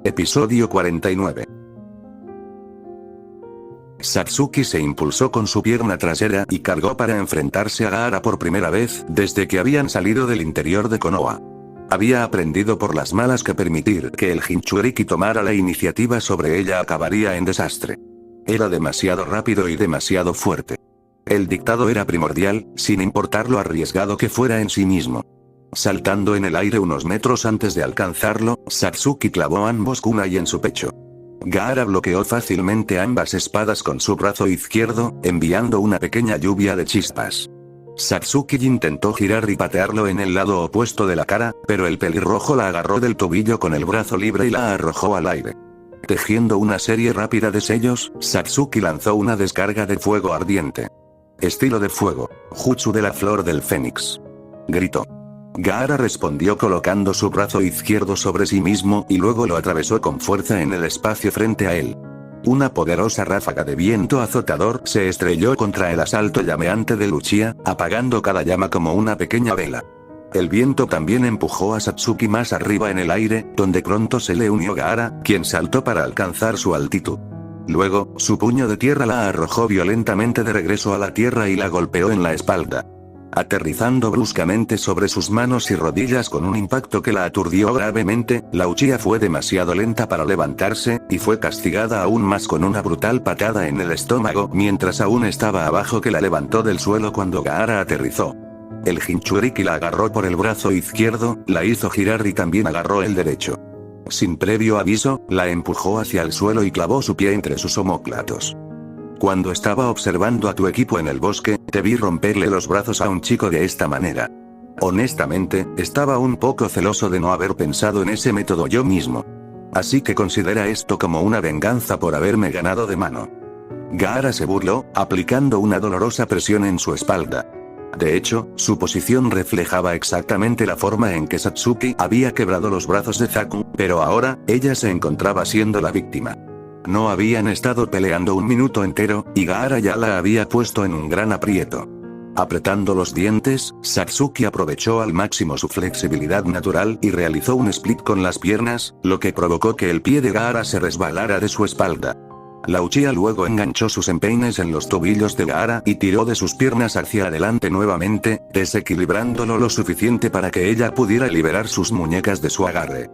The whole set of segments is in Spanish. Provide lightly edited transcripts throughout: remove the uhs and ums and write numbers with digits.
Episodio 49. Satsuki se impulsó con su pierna trasera y cargó para enfrentarse a Gaara por primera vez desde que habían salido del interior de Konoha. Había aprendido por las malas que permitir que el Jinchuriki tomara la iniciativa sobre ella acabaría en desastre. Era demasiado rápido y demasiado fuerte. El dictado era primordial, sin importar lo arriesgado que fuera en sí mismo. Saltando en el aire unos metros antes de alcanzarlo, Satsuki clavó ambos kunai en su pecho. Gaara bloqueó fácilmente ambas espadas con su brazo izquierdo, enviando una pequeña lluvia de chispas. Satsuki intentó girar y patearlo en el lado opuesto de la cara, pero el pelirrojo la agarró del tobillo con el brazo libre y la arrojó al aire. Tejiendo una serie rápida de sellos, Satsuki lanzó una descarga de fuego ardiente. Estilo de fuego, jutsu de la flor del fénix. Gritó. Gaara respondió colocando su brazo izquierdo sobre sí mismo y luego lo atravesó con fuerza en el espacio frente a él. Una poderosa ráfaga de viento azotador se estrelló contra el asalto llameante de Lucia, apagando cada llama como una pequeña vela. El viento también empujó a Satsuki más arriba en el aire, donde pronto se le unió Gaara, quien saltó para alcanzar su altitud. Luego, su puño de tierra la arrojó violentamente de regreso a la tierra y la golpeó en la espalda. Aterrizando bruscamente sobre sus manos y rodillas con un impacto que la aturdió gravemente, la Uchiha fue demasiado lenta para levantarse, y fue castigada aún más con una brutal patada en el estómago mientras aún estaba abajo que la levantó del suelo cuando Gaara aterrizó. El Jinchuriki la agarró por el brazo izquierdo, la hizo girar y también agarró el derecho. Sin previo aviso, la empujó hacia el suelo y clavó su pie entre sus omóplatos. Cuando estaba observando a tu equipo en el bosque, te vi romperle los brazos a un chico de esta manera. Honestamente, estaba un poco celoso de no haber pensado en ese método yo mismo. Así que considera esto como una venganza por haberme ganado de mano. Gaara se burló, aplicando una dolorosa presión en su espalda. De hecho, su posición reflejaba exactamente la forma en que Satsuki había quebrado los brazos de Zaku, pero ahora, ella se encontraba siendo la víctima. No habían estado peleando un minuto entero, y Gaara ya la había puesto en un gran aprieto. Apretando los dientes, Satsuki aprovechó al máximo su flexibilidad natural y realizó un split con las piernas, lo que provocó que el pie de Gaara se resbalara de su espalda. La Uchiha luego enganchó sus empeines en los tobillos de Gaara y tiró de sus piernas hacia adelante nuevamente, desequilibrándolo lo suficiente para que ella pudiera liberar sus muñecas de su agarre.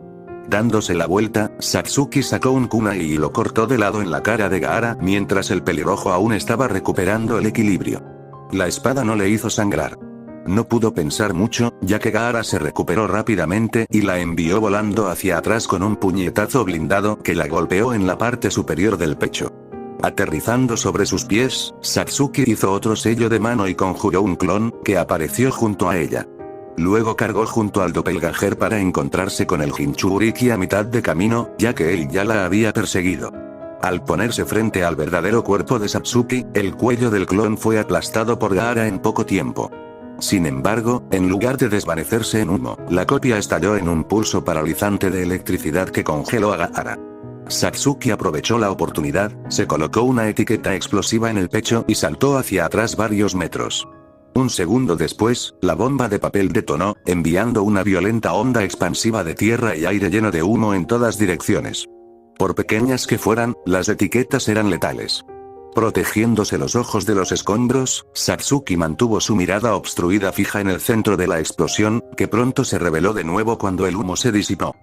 Dándose la vuelta, Satsuki sacó un kunai y lo cortó de lado en la cara de Gaara mientras el pelirrojo aún estaba recuperando el equilibrio. La espada no le hizo sangrar. No pudo pensar mucho, ya que Gaara se recuperó rápidamente y la envió volando hacia atrás con un puñetazo blindado que la golpeó en la parte superior del pecho. Aterrizando sobre sus pies, Satsuki hizo otro sello de mano y conjuró un clon, que apareció junto a ella. Luego cargó junto al doppelganger para encontrarse con el Jinchuriki a mitad de camino, ya que él ya la había perseguido. Al ponerse frente al verdadero cuerpo de Satsuki, el cuello del clon fue aplastado por Gaara en poco tiempo. Sin embargo, en lugar de desvanecerse en humo, la copia estalló en un pulso paralizante de electricidad que congeló a Gaara. Satsuki aprovechó la oportunidad, se colocó una etiqueta explosiva en el pecho y saltó hacia atrás varios metros. Un segundo después, la bomba de papel detonó, enviando una violenta onda expansiva de tierra y aire lleno de humo en todas direcciones. Por pequeñas que fueran, las etiquetas eran letales. Protegiéndose los ojos de los escombros, Satsuki mantuvo su mirada obstruida fija en el centro de la explosión, que pronto se reveló de nuevo cuando el humo se disipó.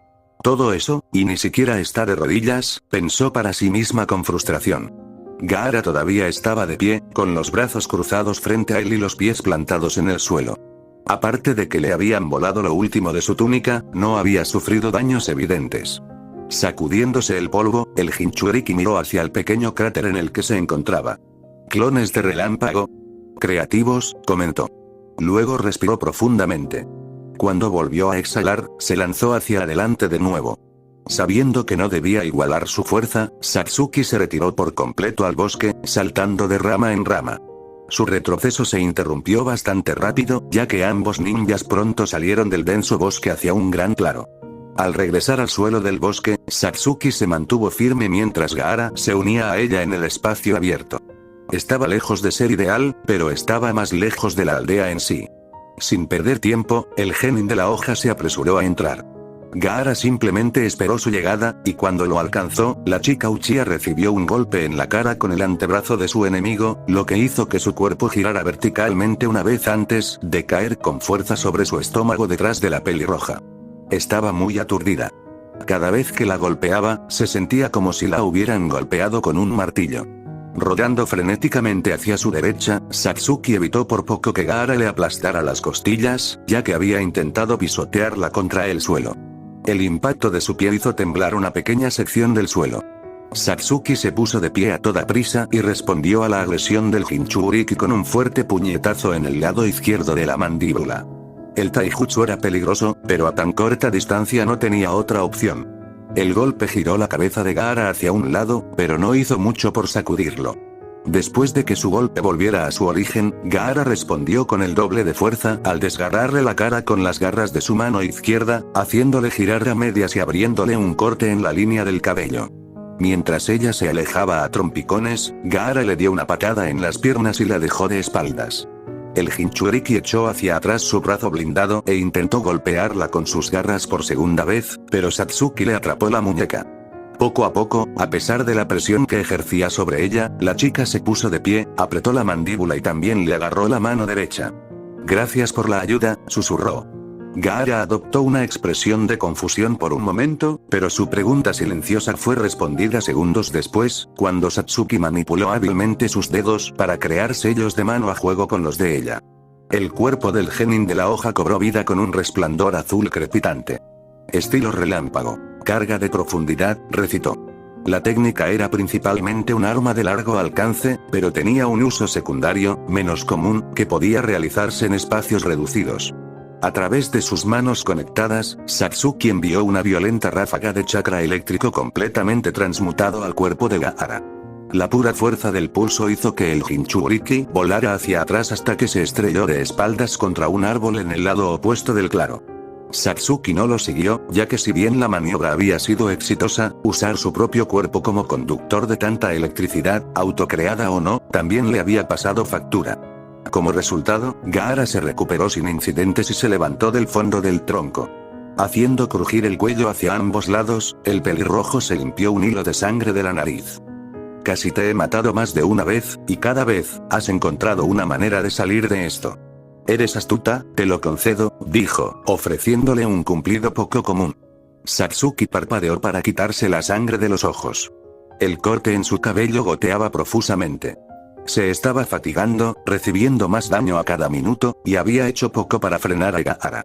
Todo eso, y ni siquiera está de rodillas, pensó para sí misma con frustración. Gaara todavía estaba de pie, con los brazos cruzados frente a él y los pies plantados en el suelo. Aparte de que le habían volado lo último de su túnica, no había sufrido daños evidentes. Sacudiéndose el polvo, el Jinchuriki miró hacia el pequeño cráter en el que se encontraba. «¿Clones de relámpago? Creativos», comentó. Luego respiró profundamente. Cuando volvió a exhalar, se lanzó hacia adelante de nuevo. Sabiendo que no debía igualar su fuerza, Satsuki se retiró por completo al bosque, saltando de rama en rama. Su retroceso se interrumpió bastante rápido, ya que ambos ninjas pronto salieron del denso bosque hacia un gran claro. Al regresar al suelo del bosque, Satsuki se mantuvo firme mientras Gaara se unía a ella en el espacio abierto. Estaba lejos de ser ideal, pero estaba más lejos de la aldea en sí. Sin perder tiempo, el genin de la hoja se apresuró a entrar. Gaara simplemente esperó su llegada, y cuando lo alcanzó, la chica Uchiha recibió un golpe en la cara con el antebrazo de su enemigo, lo que hizo que su cuerpo girara verticalmente una vez antes de caer con fuerza sobre su estómago detrás de la pelirroja. Estaba muy aturdida. Cada vez que la golpeaba, se sentía como si la hubieran golpeado con un martillo. Rodando frenéticamente hacia su derecha, Satsuki evitó por poco que Gaara le aplastara las costillas, ya que había intentado pisotearla contra el suelo. El impacto de su pie hizo temblar una pequeña sección del suelo. Satsuki se puso de pie a toda prisa y respondió a la agresión del Jinchuriki con un fuerte puñetazo en el lado izquierdo de la mandíbula. El taijutsu era peligroso, pero a tan corta distancia no tenía otra opción. El golpe giró la cabeza de Gaara hacia un lado, pero no hizo mucho por sacudirlo. Después de que su golpe volviera a su origen, Gaara respondió con el doble de fuerza al desgarrarle la cara con las garras de su mano izquierda, haciéndole girar a medias y abriéndole un corte en la línea del cabello. Mientras ella se alejaba a trompicones, Gaara le dio una patada en las piernas y la dejó de espaldas. El Jinchuriki echó hacia atrás su brazo blindado e intentó golpearla con sus garras por segunda vez, pero Satsuki le atrapó la muñeca. Poco a poco, a pesar de la presión que ejercía sobre ella, la chica se puso de pie, apretó la mandíbula y también le agarró la mano derecha. «Gracias por la ayuda», susurró. Gaara adoptó una expresión de confusión por un momento, pero su pregunta silenciosa fue respondida segundos después, cuando Satsuki manipuló hábilmente sus dedos para crear sellos de mano a juego con los de ella. El cuerpo del genin de la hoja cobró vida con un resplandor azul crepitante. Estilo relámpago. Carga de profundidad, recitó. La técnica era principalmente un arma de largo alcance, pero tenía un uso secundario, menos común, que podía realizarse en espacios reducidos. A través de sus manos conectadas, Satsuki envió una violenta ráfaga de chakra eléctrico completamente transmutado al cuerpo de Gaara. La pura fuerza del pulso hizo que el Jinchuriki volara hacia atrás hasta que se estrelló de espaldas contra un árbol en el lado opuesto del claro. Satsuki no lo siguió, ya que si bien la maniobra había sido exitosa, usar su propio cuerpo como conductor de tanta electricidad, autocreada o no, también le había pasado factura. Como resultado, Gaara se recuperó sin incidentes y se levantó del fondo del tronco. Haciendo crujir el cuello hacia ambos lados, el pelirrojo se limpió un hilo de sangre de la nariz. «Casi te he matado más de una vez, y cada vez, has encontrado una manera de salir de esto. Eres astuta, te lo concedo», dijo, ofreciéndole un cumplido poco común. Satsuki parpadeó para quitarse la sangre de los ojos. El corte en su cabello goteaba profusamente. Se estaba fatigando, recibiendo más daño a cada minuto, y había hecho poco para frenar a Gaara.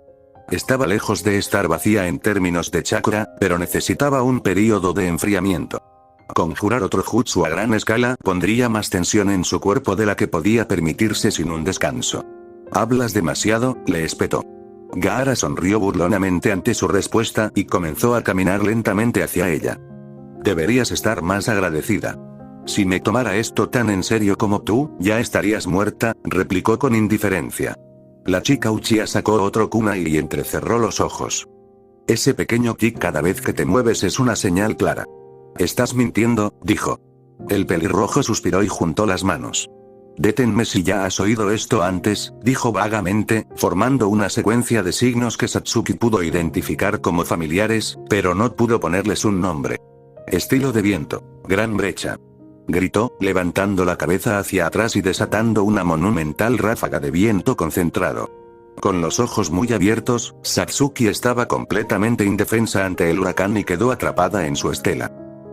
Estaba lejos de estar vacía en términos de chakra, pero necesitaba un período de enfriamiento. Conjurar otro jutsu a gran escala pondría más tensión en su cuerpo de la que podía permitirse sin un descanso. «Hablas demasiado», le espetó. Gaara sonrió burlonamente ante su respuesta y comenzó a caminar lentamente hacia ella. «Deberías estar más agradecida. Si me tomara esto tan en serio como tú, ya estarías muerta», replicó con indiferencia. La chica Uchiha sacó otro kunai y entrecerró los ojos. «Ese pequeño tic cada vez que te mueves es una señal clara». «Estás mintiendo», dijo. El pelirrojo suspiró y juntó las manos. «Deténme si ya has oído esto antes», dijo vagamente, formando una secuencia de signos que Satsuki pudo identificar como familiares, pero no pudo ponerles un nombre. «Estilo de viento. Gran brecha», gritó, levantando la cabeza hacia atrás y desatando una monumental ráfaga de viento concentrado. Con los ojos muy abiertos, Satsuki estaba completamente indefensa ante el huracán y quedó atrapada en su estela.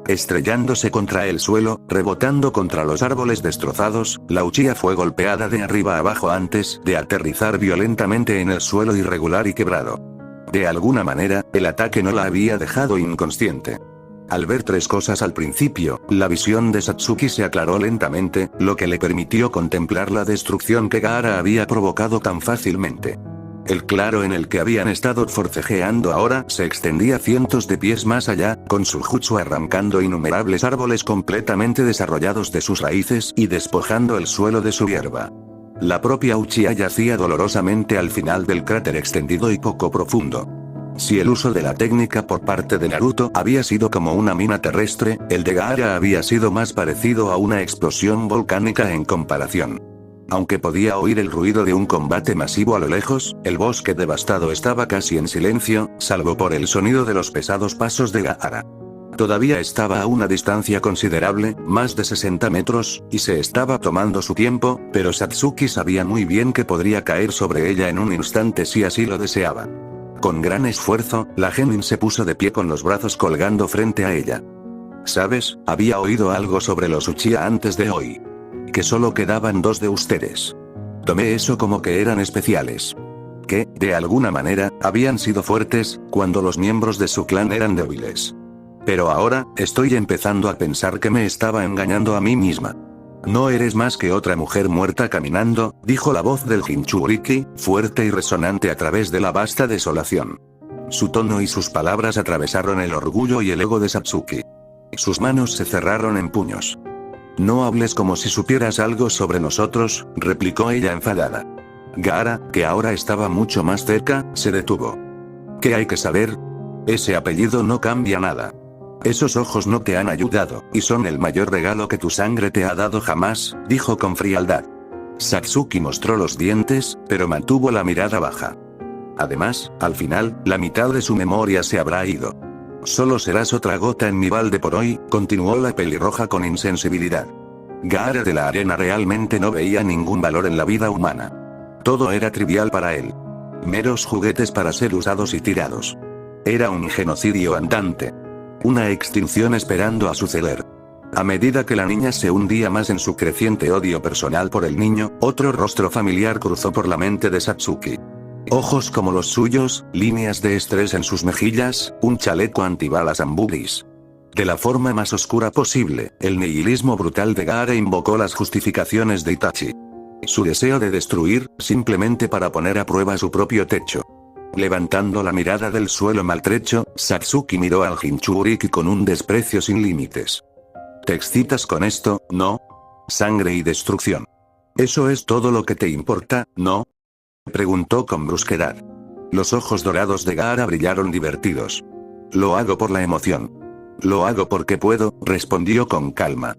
Estrellándose contra el suelo, rebotando contra los árboles destrozados, la Uchiha fue golpeada de arriba abajo antes de aterrizar violentamente en el suelo irregular y quebrado. De alguna manera, el ataque no la había dejado inconsciente. Al ver tres cosas al principio, la visión de Satsuki se aclaró lentamente, lo que le permitió contemplar la destrucción que Gaara había provocado tan fácilmente. El claro en el que habían estado forcejeando ahora se extendía cientos de pies más allá, con su jutsu arrancando innumerables árboles completamente desarrollados de sus raíces y despojando el suelo de su hierba. La propia Uchiha yacía dolorosamente al final del cráter extendido y poco profundo. Si el uso de la técnica por parte de Naruto había sido como una mina terrestre, el de Gaara había sido más parecido a una explosión volcánica en comparación. Aunque podía oír el ruido de un combate masivo a lo lejos, el bosque devastado estaba casi en silencio, salvo por el sonido de los pesados pasos de Gaara. Todavía estaba a una distancia considerable, más de 60 metros, y se estaba tomando su tiempo, pero Satsuki sabía muy bien que podría caer sobre ella en un instante si así lo deseaba. Con gran esfuerzo, la genin se puso de pie con los brazos colgando frente a ella. ¿Sabes? Había oído algo sobre los Uchiha antes de hoy. Que solo quedaban 2 de ustedes. Tomé eso como que eran especiales. Que, de alguna manera, habían sido fuertes, cuando los miembros de su clan eran débiles. Pero ahora, estoy empezando a pensar que me estaba engañando a mí misma. No eres más que otra mujer muerta caminando, dijo la voz del Jinchuriki, fuerte y resonante a través de la vasta desolación. Su tono y sus palabras atravesaron el orgullo y el ego de Satsuki. Sus manos se cerraron en puños. No hables como si supieras algo sobre nosotros, replicó ella enfadada. Gaara, que ahora estaba mucho más cerca, se detuvo. ¿Qué hay que saber? Ese apellido no cambia nada. Esos ojos no te han ayudado, y son el mayor regalo que tu sangre te ha dado jamás, dijo con frialdad. Satsuki mostró los dientes, pero mantuvo la mirada baja. Además, al final, la mitad de su memoria se habrá ido. Solo serás otra gota en mi balde por hoy, continuó la pelirroja con insensibilidad. Gaara de la arena realmente no veía ningún valor en la vida humana. Todo era trivial para él. Meros juguetes para ser usados y tirados. Era un genocidio andante. Una extinción esperando a suceder. A medida que la niña se hundía más en su creciente odio personal por el niño, otro rostro familiar cruzó por la mente de Satsuki. Ojos como los suyos, líneas de estrés en sus mejillas, un chaleco antibalas ambugris. De la forma más oscura posible, el nihilismo brutal de Gaara invocó las justificaciones de Itachi. Su deseo de destruir, simplemente para poner a prueba su propio techo. Levantando la mirada del suelo maltrecho, Satsuki miró al Jinchuriki con un desprecio sin límites. ¿Te excitas con esto, no? Sangre y destrucción. ¿Eso es todo lo que te importa, no? Preguntó con brusquedad. Los ojos dorados de Gaara brillaron divertidos. Lo hago por la emoción. Lo hago porque puedo, respondió con calma.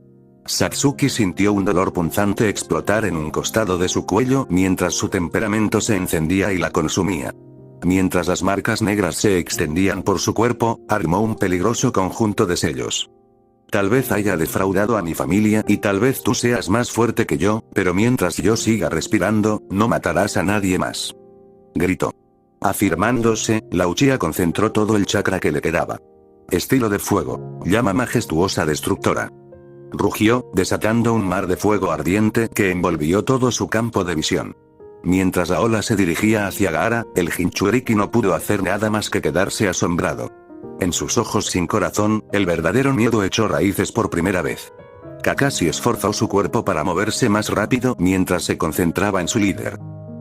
Satsuki sintió un dolor punzante explotar en un costado de su cuello mientras su temperamento se encendía y la consumía. Mientras las marcas negras se extendían por su cuerpo, armó un peligroso conjunto de sellos. Tal vez haya defraudado a mi familia y tal vez tú seas más fuerte que yo, pero mientras yo siga respirando, no matarás a nadie más. Gritó. Afirmándose, la Uchiha concentró todo el chakra que le quedaba. Estilo de fuego, llama majestuosa destructora. Rugió, desatando un mar de fuego ardiente que envolvió todo su campo de visión. Mientras la ola se dirigía hacia Gaara, el Jinchuriki no pudo hacer nada más que quedarse asombrado. En sus ojos sin corazón, el verdadero miedo echó raíces por primera vez. Kakashi esforzó su cuerpo para moverse más rápido mientras se concentraba en su líder.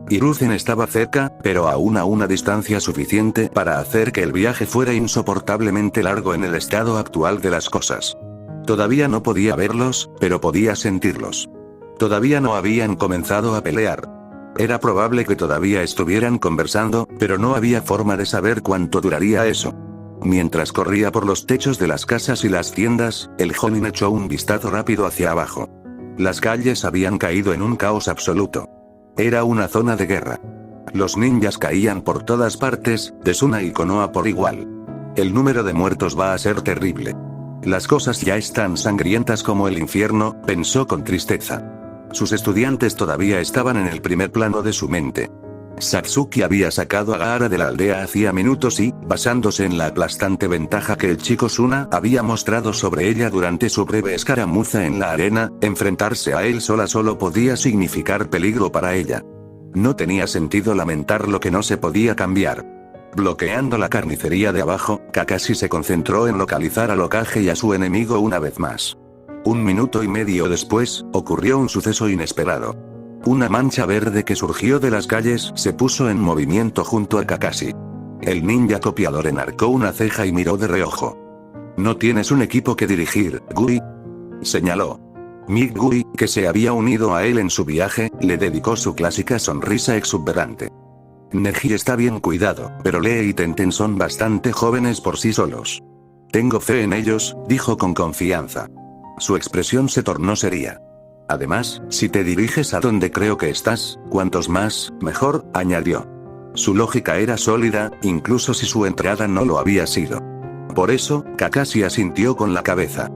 Hiruzen estaba cerca, pero aún a una distancia suficiente para hacer que el viaje fuera insoportablemente largo en el estado actual de las cosas. Todavía no podía verlos, pero podía sentirlos. Todavía no habían comenzado a pelear. Era probable que todavía estuvieran conversando, pero no había forma de saber cuánto duraría eso. Mientras corría por los techos de las casas y las tiendas, el jonin echó un vistazo rápido hacia abajo. Las calles habían caído en un caos absoluto. Era una zona de guerra. Los ninjas caían por todas partes, de Suna y Konoha por igual. El número de muertos va a ser terrible. Las cosas ya están sangrientas como el infierno, pensó con tristeza. Sus estudiantes todavía estaban en el primer plano de su mente. Satsuki había sacado a Gaara de la aldea hacía minutos y, basándose en la aplastante ventaja que el chico Suna había mostrado sobre ella durante su breve escaramuza en la arena, enfrentarse a él sola solo podía significar peligro para ella. No tenía sentido lamentar lo que no se podía cambiar. Bloqueando la carnicería de abajo, Kakashi se concentró en localizar al Hokage y a su enemigo una vez más. 1 minuto y medio después, ocurrió un suceso inesperado. Una mancha verde que surgió de las calles se puso en movimiento junto a Kakashi. El ninja copiador enarcó una ceja y miró de reojo. ¿No tienes un equipo que dirigir, Gui?, señaló. Mick Gui, que se había unido a él en su viaje, le dedicó su clásica sonrisa exuberante. Neji está bien cuidado, pero Lee y Tenten son bastante jóvenes por sí solos. Tengo fe en ellos, dijo con confianza. Su expresión se tornó seria. Además, si te diriges a donde creo que estás, cuantos más, mejor, añadió. Su lógica era sólida, incluso si su entrada no lo había sido. Por eso, Kakashi asintió con la cabeza.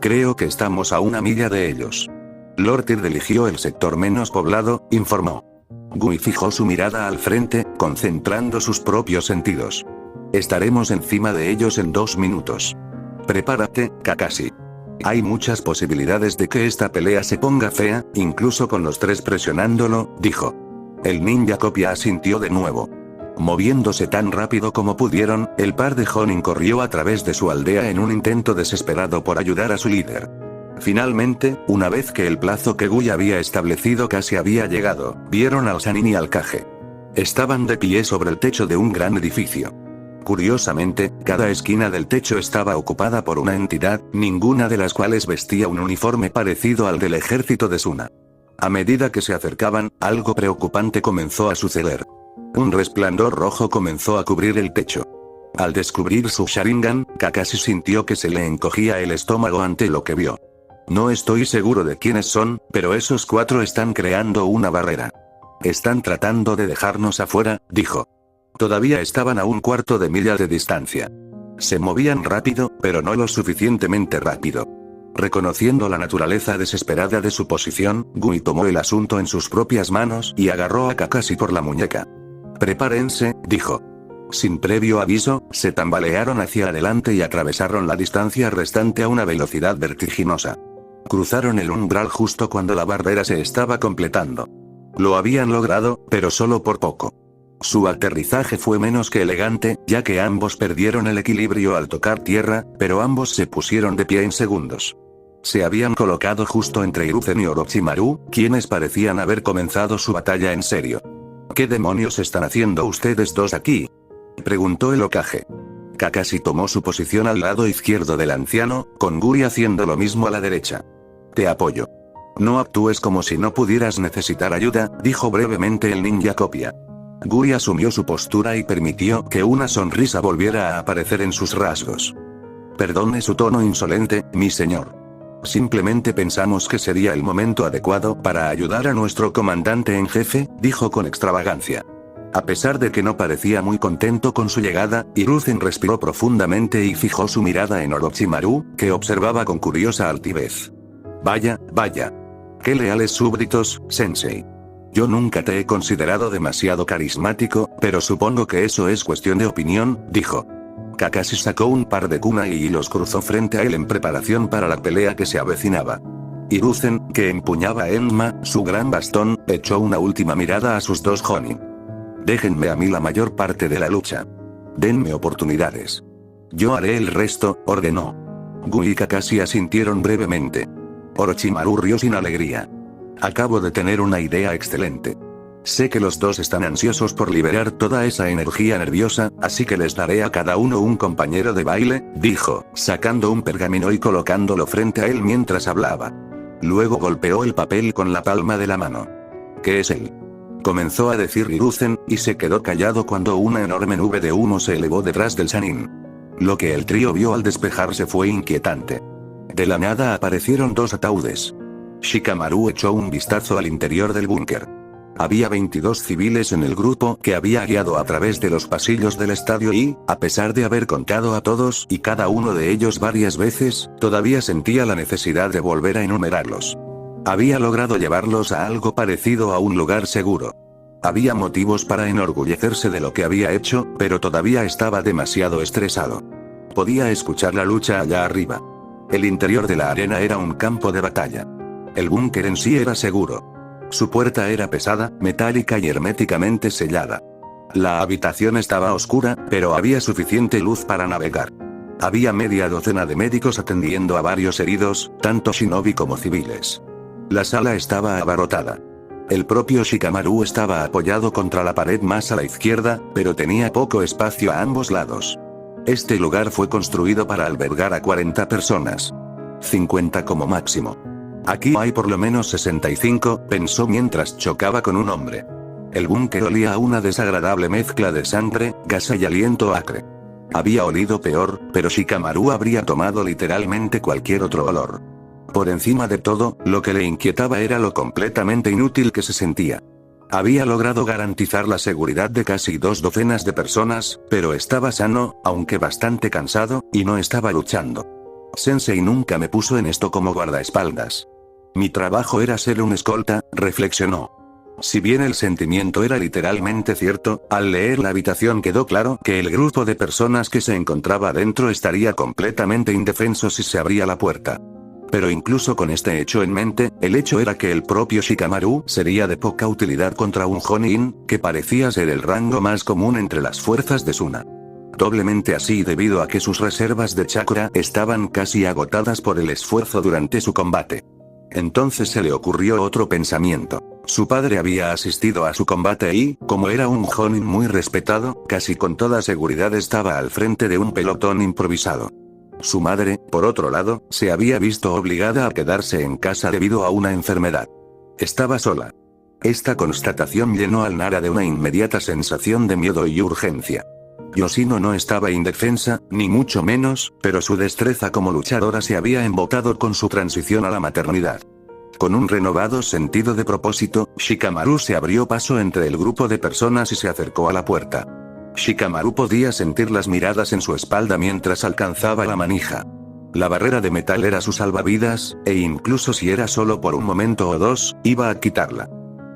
Creo que estamos a 1 milla de ellos. Lord Tyr eligió el sector menos poblado, informó. Gui fijó su mirada al frente, concentrando sus propios sentidos. Estaremos encima de ellos en 2 minutos. Prepárate, Kakashi. Hay muchas posibilidades de que esta pelea se ponga fea, incluso con los 3 presionándolo, dijo. El ninja copia asintió de nuevo. Moviéndose tan rápido como pudieron, el par de Jonin corrió a través de su aldea en un intento desesperado por ayudar a su líder. Finalmente, una vez que el plazo que Gui había establecido casi había llegado, vieron al Sannin y al Kage. Estaban de pie sobre el techo de un gran edificio. Curiosamente, cada esquina del techo estaba ocupada por una entidad, ninguna de las cuales vestía un uniforme parecido al del ejército de Suna. A medida que se acercaban, algo preocupante comenzó a suceder. Un resplandor rojo comenzó a cubrir el techo. Al descubrir su Sharingan, Kakashi sintió que se le encogía el estómago ante lo que vio. No estoy seguro de quiénes son, pero esos 4 están creando una barrera. Están tratando de dejarnos afuera, dijo. Todavía estaban a 1/4 de milla de distancia. Se movían rápido, pero no lo suficientemente rápido. Reconociendo la naturaleza desesperada de su posición, Gui tomó el asunto en sus propias manos y agarró a Kakashi por la muñeca. Prepárense, dijo. Sin previo aviso, se tambalearon hacia adelante y atravesaron la distancia restante a una velocidad vertiginosa. Cruzaron el umbral justo cuando la barrera se estaba completando. Lo habían logrado, pero solo por poco. Su aterrizaje fue menos que elegante, ya que ambos perdieron el equilibrio al tocar tierra, pero ambos se pusieron de pie en segundos. Se habían colocado justo entre Hiruzen y Orochimaru, quienes parecían haber comenzado su batalla en serio. ¿Qué demonios están haciendo ustedes dos aquí?, preguntó el Hokage. Kakashi tomó su posición al lado izquierdo del anciano, con Gui haciendo lo mismo a la derecha. Te apoyo. No actúes como si no pudieras necesitar ayuda, dijo brevemente el ninja copia. Gui asumió su postura y permitió que una sonrisa volviera a aparecer en sus rasgos. Perdone su tono insolente, mi señor. Simplemente pensamos que sería el momento adecuado para ayudar a nuestro comandante en jefe, dijo con extravagancia. A pesar de que no parecía muy contento con su llegada, Hiruzen respiró profundamente y fijó su mirada en Orochimaru, que observaba con curiosa altivez. Vaya, vaya. Qué leales súbditos, sensei. Yo nunca te he considerado demasiado carismático, pero supongo que eso es cuestión de opinión, dijo. Kakashi sacó un par de kunai y los cruzó frente a él en preparación para la pelea que se avecinaba. Hiruzen, que empuñaba a Enma, su gran bastón, echó una última mirada a sus 2 Jonin. Déjenme a mí la mayor parte de la lucha. Denme oportunidades. Yo haré el resto, ordenó. Gui y Kakashi asintieron brevemente. Orochimaru rió sin alegría. Acabo de tener una idea excelente. Sé que los dos están ansiosos por liberar toda esa energía nerviosa, así que les daré a cada uno un compañero de baile, dijo, sacando un pergamino y colocándolo frente a él mientras hablaba. Luego golpeó el papel con la palma de la mano. ¿Qué es él?, comenzó a decir Hiruzen, y se quedó callado cuando una enorme nube de humo se elevó detrás del Sannin. Lo que el trío vio al despejarse fue inquietante. De la nada aparecieron 2 ataúdes. Shikamaru echó un vistazo al interior del búnker. Había 22 civiles en el grupo que había guiado a través de los pasillos del estadio y, a pesar de haber contado a todos y cada uno de ellos varias veces, todavía sentía la necesidad de volver a enumerarlos. Había logrado llevarlos a algo parecido a un lugar seguro. Había motivos para enorgullecerse de lo que había hecho, pero todavía estaba demasiado estresado. Podía escuchar la lucha allá arriba. El interior de la arena era un campo de batalla. El búnker en sí era seguro. Su puerta era pesada, metálica y herméticamente sellada. La habitación estaba oscura, pero había suficiente luz para navegar. Había media docena de médicos atendiendo a varios heridos, tanto shinobi como civiles. La sala estaba abarrotada. El propio Shikamaru estaba apoyado contra la pared más a la izquierda, pero tenía poco espacio a ambos lados. Este lugar fue construido para albergar a 40 personas. 50 como máximo. Aquí hay por lo menos 65, pensó mientras chocaba con un hombre. El búnker olía a una desagradable mezcla de sangre, gasa y aliento acre. Había olido peor, pero Shikamaru habría tomado literalmente cualquier otro olor. Por encima de todo, lo que le inquietaba era lo completamente inútil que se sentía. Había logrado garantizar la seguridad de casi 2 docenas de personas, pero estaba sano, aunque bastante cansado, y no estaba luchando. Sensei nunca me puso en esto como guardaespaldas. Mi trabajo era ser un escolta, reflexionó. Si bien el sentimiento era literalmente cierto, al leer la habitación quedó claro que el grupo de personas que se encontraba dentro estaría completamente indefenso si se abría la puerta. Pero incluso con este hecho en mente, el hecho era que el propio Shikamaru sería de poca utilidad contra un Jonin, que parecía ser el rango más común entre las fuerzas de Suna. Doblemente así debido a que sus reservas de chakra estaban casi agotadas por el esfuerzo durante su combate. Entonces se le ocurrió otro pensamiento. Su padre había asistido a su combate y, como era un Jonin muy respetado, casi con toda seguridad estaba al frente de un pelotón improvisado. Su madre, por otro lado, se había visto obligada a quedarse en casa debido a una enfermedad. Estaba sola. Esta constatación llenó al Nara de una inmediata sensación de miedo y urgencia. Yoshino no estaba indefensa, ni mucho menos, pero su destreza como luchadora se había embotado con su transición a la maternidad. Con un renovado sentido de propósito, Shikamaru se abrió paso entre el grupo de personas y se acercó a la puerta. Shikamaru podía sentir las miradas en su espalda mientras alcanzaba la manija. La barrera de metal era su salvavidas, e incluso si era solo por un momento o dos, iba a quitarla.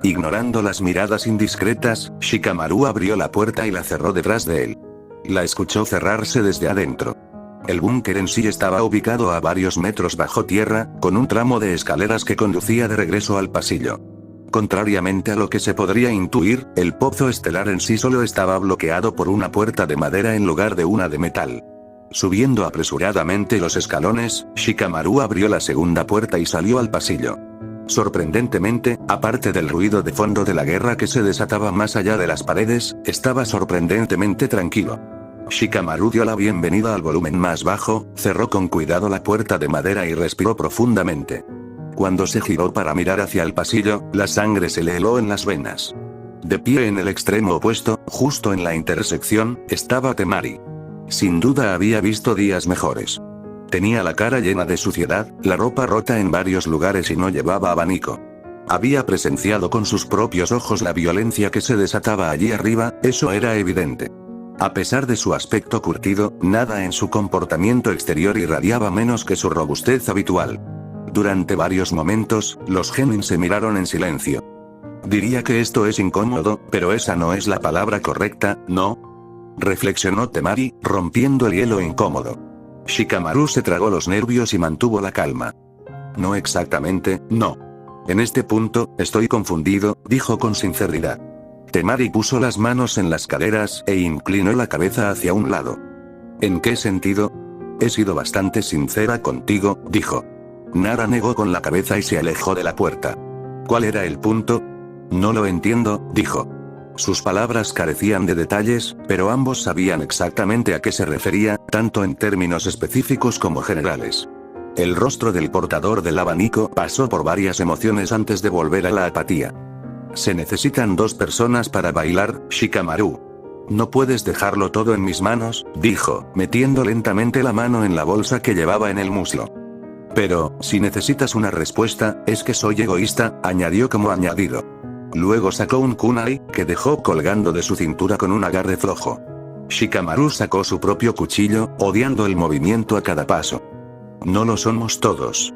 Ignorando las miradas indiscretas, Shikamaru abrió la puerta y la cerró detrás de él. La escuchó cerrarse desde adentro. El búnker en sí estaba ubicado a varios metros bajo tierra, con un tramo de escaleras que conducía de regreso al pasillo. Contrariamente a lo que se podría intuir, el pozo estelar en sí solo estaba bloqueado por una puerta de madera en lugar de una de metal. Subiendo apresuradamente los escalones, Shikamaru abrió la segunda puerta y salió al pasillo. Sorprendentemente, aparte del ruido de fondo de la guerra que se desataba más allá de las paredes, estaba sorprendentemente tranquilo. Shikamaru dio la bienvenida al volumen más bajo, cerró con cuidado la puerta de madera y respiró profundamente. Cuando se giró para mirar hacia el pasillo, la sangre se le heló en las venas. De pie en el extremo opuesto, justo en la intersección, estaba Temari. Sin duda había visto días mejores. Tenía la cara llena de suciedad, la ropa rota en varios lugares y no llevaba abanico. Había presenciado con sus propios ojos la violencia que se desataba allí arriba, eso era evidente. A pesar de su aspecto curtido, nada en su comportamiento exterior irradiaba menos que su robustez habitual. Durante varios momentos, los genin se miraron en silencio. Diría que esto es incómodo, pero esa no es la palabra correcta, ¿no? Reflexionó Temari, rompiendo el hielo incómodo. Shikamaru se tragó los nervios y mantuvo la calma. No exactamente, no. En este punto, estoy confundido, dijo con sinceridad. Temari puso las manos en las caderas e inclinó la cabeza hacia un lado. ¿En qué sentido? He sido bastante sincera contigo, dijo. Nara negó con la cabeza y se alejó de la puerta. ¿Cuál era el punto? No lo entiendo, dijo. Sus palabras carecían de detalles, pero ambos sabían exactamente a qué se refería, tanto en términos específicos como generales. El rostro del portador del abanico pasó por varias emociones antes de volver a la apatía. Se necesitan 2 personas para bailar, Shikamaru. No puedes dejarlo todo en mis manos, dijo, metiendo lentamente la mano en la bolsa que llevaba en el muslo. Pero, si necesitas una respuesta, es que soy egoísta, añadió como añadido. Luego sacó un kunai, que dejó colgando de su cintura con un agarre flojo. Shikamaru sacó su propio cuchillo, odiando el movimiento a cada paso. No lo somos todos.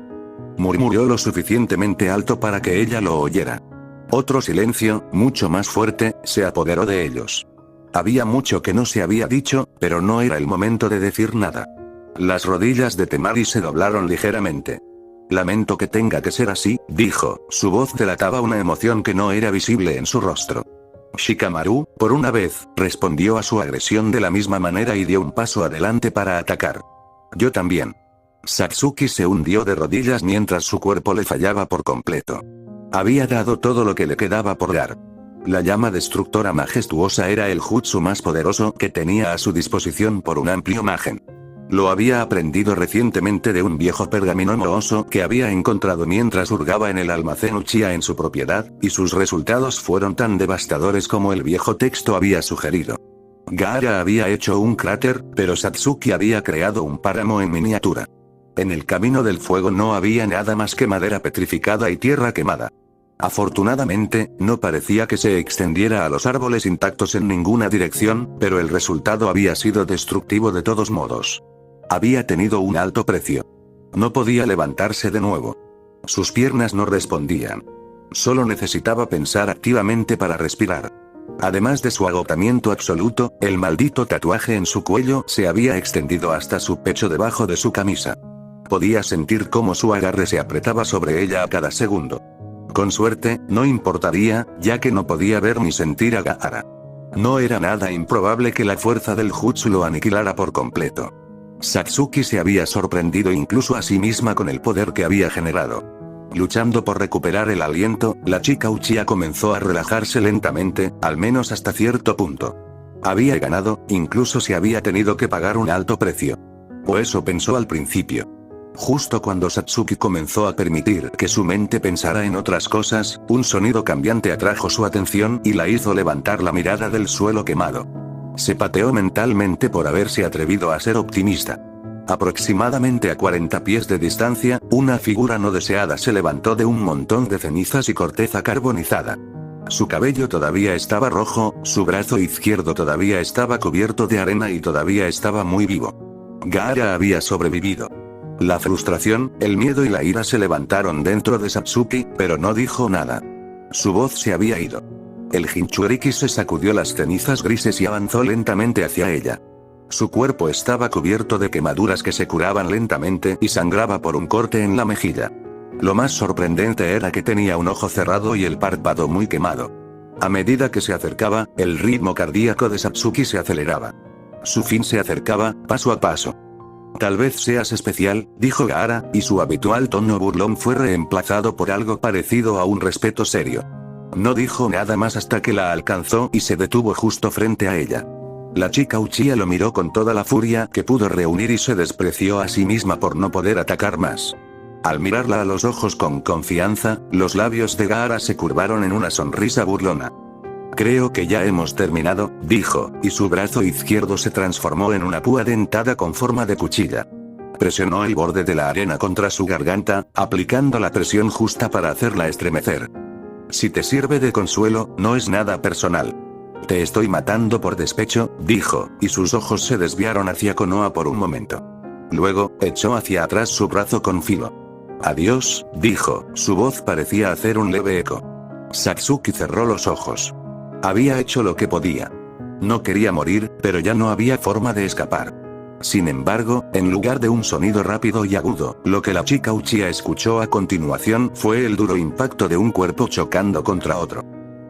Murmuró lo suficientemente alto para que ella lo oyera. Otro silencio, mucho más fuerte, se apoderó de ellos. Había mucho que no se había dicho, pero no era el momento de decir nada. Las rodillas de Temari se doblaron ligeramente. Lamento que tenga que ser así, dijo, su voz delataba una emoción que no era visible en su rostro. Shikamaru, por una vez, respondió a su agresión de la misma manera y dio un paso adelante para atacar. Yo también. Satsuki se hundió de rodillas mientras su cuerpo le fallaba por completo. Había dado todo lo que le quedaba por dar. La llama destructora majestuosa era el jutsu más poderoso que tenía a su disposición por un amplio margen. Lo había aprendido recientemente de un viejo pergamino mohoso que había encontrado mientras hurgaba en el almacén Uchiha en su propiedad, y sus resultados fueron tan devastadores como el viejo texto había sugerido. Gaara había hecho un cráter, pero Satsuki había creado un páramo en miniatura. En el camino del fuego no había nada más que madera petrificada y tierra quemada. Afortunadamente, no parecía que se extendiera a los árboles intactos en ninguna dirección, pero el resultado había sido destructivo de todos modos. Había tenido un alto precio. No podía levantarse de nuevo. Sus piernas no respondían. Solo necesitaba pensar activamente para respirar. Además de su agotamiento absoluto, el maldito tatuaje en su cuello se había extendido hasta su pecho debajo de su camisa. Podía sentir cómo su agarre se apretaba sobre ella a cada segundo. Con suerte, no importaría, ya que no podía ver ni sentir a Gaara. No era nada improbable que la fuerza del jutsu lo aniquilara por completo. Satsuki se había sorprendido incluso a sí misma con el poder que había generado. Luchando por recuperar el aliento, la chica Uchiha comenzó a relajarse lentamente, al menos hasta cierto punto. Había ganado, incluso si había tenido que pagar un alto precio. O eso pensó al principio. Justo cuando Satsuki comenzó a permitir que su mente pensara en otras cosas, un sonido cambiante atrajo su atención y la hizo levantar la mirada del suelo quemado. Se pateó mentalmente por haberse atrevido a ser optimista. Aproximadamente a 40 pies de distancia, una figura no deseada se levantó de un montón de cenizas y corteza carbonizada. Su cabello todavía estaba rojo, su brazo izquierdo todavía estaba cubierto de arena y todavía estaba muy vivo. Gaara había sobrevivido. La frustración, el miedo y la ira se levantaron dentro de Satsuki, pero no dijo nada. Su voz se había ido. El Jinchuriki se sacudió las cenizas grises y avanzó lentamente hacia ella. Su cuerpo estaba cubierto de quemaduras que se curaban lentamente y sangraba por un corte en la mejilla. Lo más sorprendente era que tenía un ojo cerrado y el párpado muy quemado. A medida que se acercaba, el ritmo cardíaco de Satsuki se aceleraba. Su fin se acercaba, paso a paso. Tal vez seas especial, dijo Gaara, y su habitual tono burlón fue reemplazado por algo parecido a un respeto serio. No dijo nada más hasta que la alcanzó y se detuvo justo frente a ella. La chica Uchiha lo miró con toda la furia que pudo reunir y se despreció a sí misma por no poder atacar más. Al mirarla a los ojos con confianza, los labios de Gaara se curvaron en una sonrisa burlona. Creo que ya hemos terminado, dijo, y su brazo izquierdo se transformó en una púa dentada con forma de cuchilla. Presionó el borde de la arena contra su garganta, aplicando la presión justa para hacerla estremecer. Si te sirve de consuelo, no es nada personal. Te estoy matando por despecho, dijo, y sus ojos se desviaron hacia Konoha por un momento. Luego, echó hacia atrás su brazo con filo. Adiós, dijo, su voz parecía hacer un leve eco. Satsuki cerró los ojos. Había hecho lo que podía. No quería morir, pero ya no había forma de escapar. Sin embargo, en lugar de un sonido rápido y agudo, lo que la chica Uchiha escuchó a continuación fue el duro impacto de un cuerpo chocando contra otro.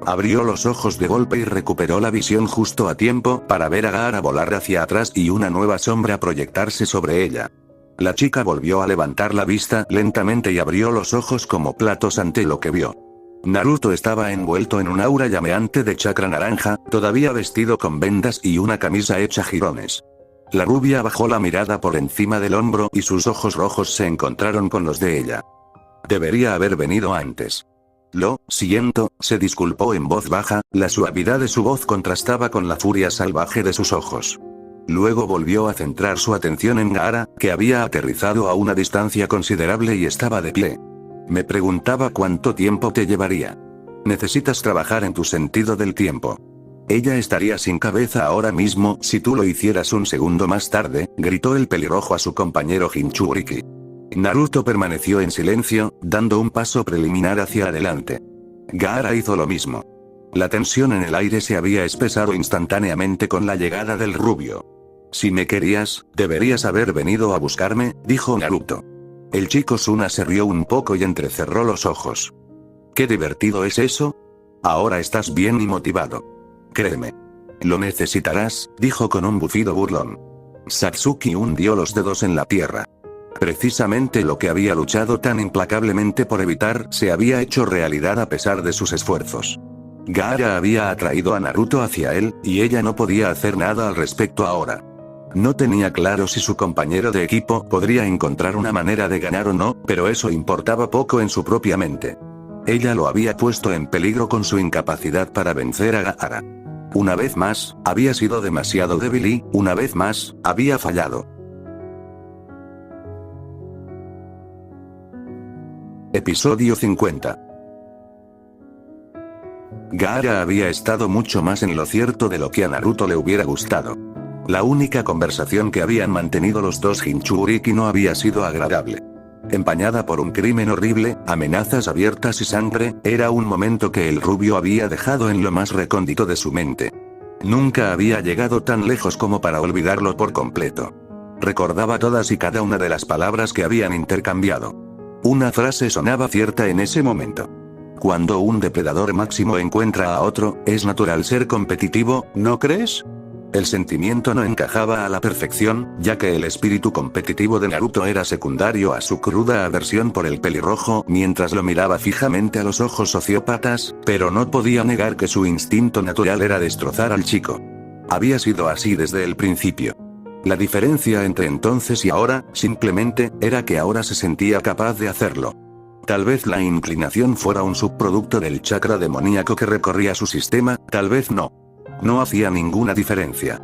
Abrió los ojos de golpe y recuperó la visión justo a tiempo para ver a Gaara volar hacia atrás y una nueva sombra proyectarse sobre ella. La chica volvió a levantar la vista lentamente y abrió los ojos como platos ante lo que vio. Naruto estaba envuelto en un aura llameante de chakra naranja, todavía vestido con vendas y una camisa hecha jirones. La rubia bajó la mirada por encima del hombro y sus ojos rojos se encontraron con los de ella. Debería haber venido antes. Lo siento, se disculpó en voz baja, la suavidad de su voz contrastaba con la furia salvaje de sus ojos. Luego volvió a centrar su atención en Gaara, que había aterrizado a una distancia considerable y estaba de pie. Me preguntaba cuánto tiempo te llevaría. Necesitas trabajar en tu sentido del tiempo. Ella estaría sin cabeza ahora mismo si tú lo hicieras un segundo más tarde, gritó el pelirrojo a su compañero Jinchuriki. Naruto permaneció en silencio, dando un paso preliminar hacia adelante. Gaara hizo lo mismo. La tensión en el aire se había espesado instantáneamente con la llegada del rubio. Si me querías, deberías haber venido a buscarme, dijo Naruto. El chico Suna se rió un poco y entrecerró los ojos. ¿Qué divertido es eso? Ahora estás bien y motivado. Créeme. Lo necesitarás, dijo con un bufido burlón. Satsuki hundió los dedos en la tierra. Precisamente lo que había luchado tan implacablemente por evitar se había hecho realidad a pesar de sus esfuerzos. Gaara había atraído a Naruto hacia él, y ella no podía hacer nada al respecto ahora. No tenía claro si su compañero de equipo podría encontrar una manera de ganar o no, pero eso importaba poco en su propia mente. Ella lo había puesto en peligro con su incapacidad para vencer a Gaara. Una vez más, había sido demasiado débil y, una vez más, había fallado. Episodio 50. Gaara había estado mucho más en lo cierto de lo que a Naruto le hubiera gustado. La única conversación que habían mantenido los dos Jinchuriki no había sido agradable. Empañada por un crimen horrible, amenazas abiertas y sangre, era un momento que el rubio había dejado en lo más recóndito de su mente. Nunca había llegado tan lejos como para olvidarlo por completo. Recordaba todas y cada una de las palabras que habían intercambiado. Una frase sonaba cierta en ese momento. Cuando un depredador máximo encuentra a otro, es natural ser competitivo, ¿no crees? El sentimiento no encajaba a la perfección, ya que el espíritu competitivo de Naruto era secundario a su cruda aversión por el pelirrojo mientras lo miraba fijamente a los ojos sociópatas, pero no podía negar que su instinto natural era destrozar al chico. Había sido así desde el principio. La diferencia entre entonces y ahora, simplemente, era que ahora se sentía capaz de hacerlo. Tal vez la inclinación fuera un subproducto del chakra demoníaco que recorría su sistema, tal vez no. No hacía ninguna diferencia.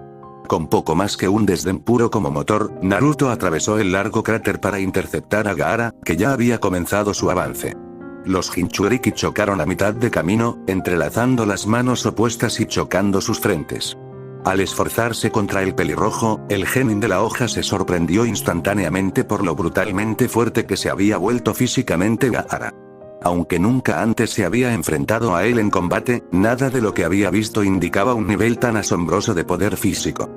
Con poco más que un desdén puro como motor, Naruto atravesó el largo cráter para interceptar a Gaara, que ya había comenzado su avance. Los Jinchuriki chocaron a mitad de camino, entrelazando las manos opuestas y chocando sus frentes. Al esforzarse contra el pelirrojo, el genin de la hoja se sorprendió instantáneamente por lo brutalmente fuerte que se había vuelto físicamente Gaara. Aunque nunca antes se había enfrentado a él en combate, nada de lo que había visto indicaba un nivel tan asombroso de poder físico.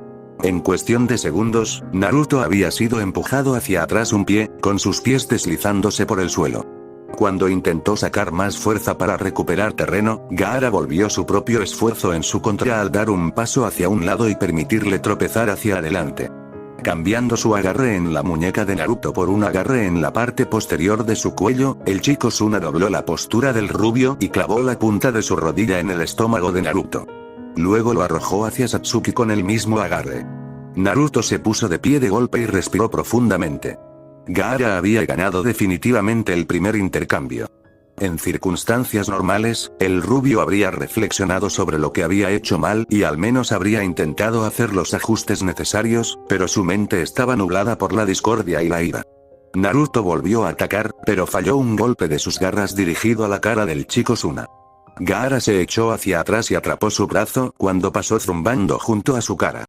En cuestión de segundos, Naruto había sido empujado hacia atrás un pie, con sus pies deslizándose por el suelo. Cuando intentó sacar más fuerza para recuperar terreno, Gaara volvió su propio esfuerzo en su contra al dar un paso hacia un lado y permitirle tropezar hacia adelante. Cambiando su agarre en la muñeca de Naruto por un agarre en la parte posterior de su cuello, el chico Suna dobló la postura del rubio y clavó la punta de su rodilla en el estómago de Naruto. Luego lo arrojó hacia Satsuki con el mismo agarre. Naruto se puso de pie de golpe y respiró profundamente. Gaara había ganado definitivamente el primer intercambio. En circunstancias normales, el rubio habría reflexionado sobre lo que había hecho mal y al menos habría intentado hacer los ajustes necesarios, pero su mente estaba nublada por la discordia y la ira. Naruto volvió a atacar, pero falló un golpe de sus garras dirigido a la cara del chico Suna. Gaara se echó hacia atrás y atrapó su brazo cuando pasó zumbando junto a su cara.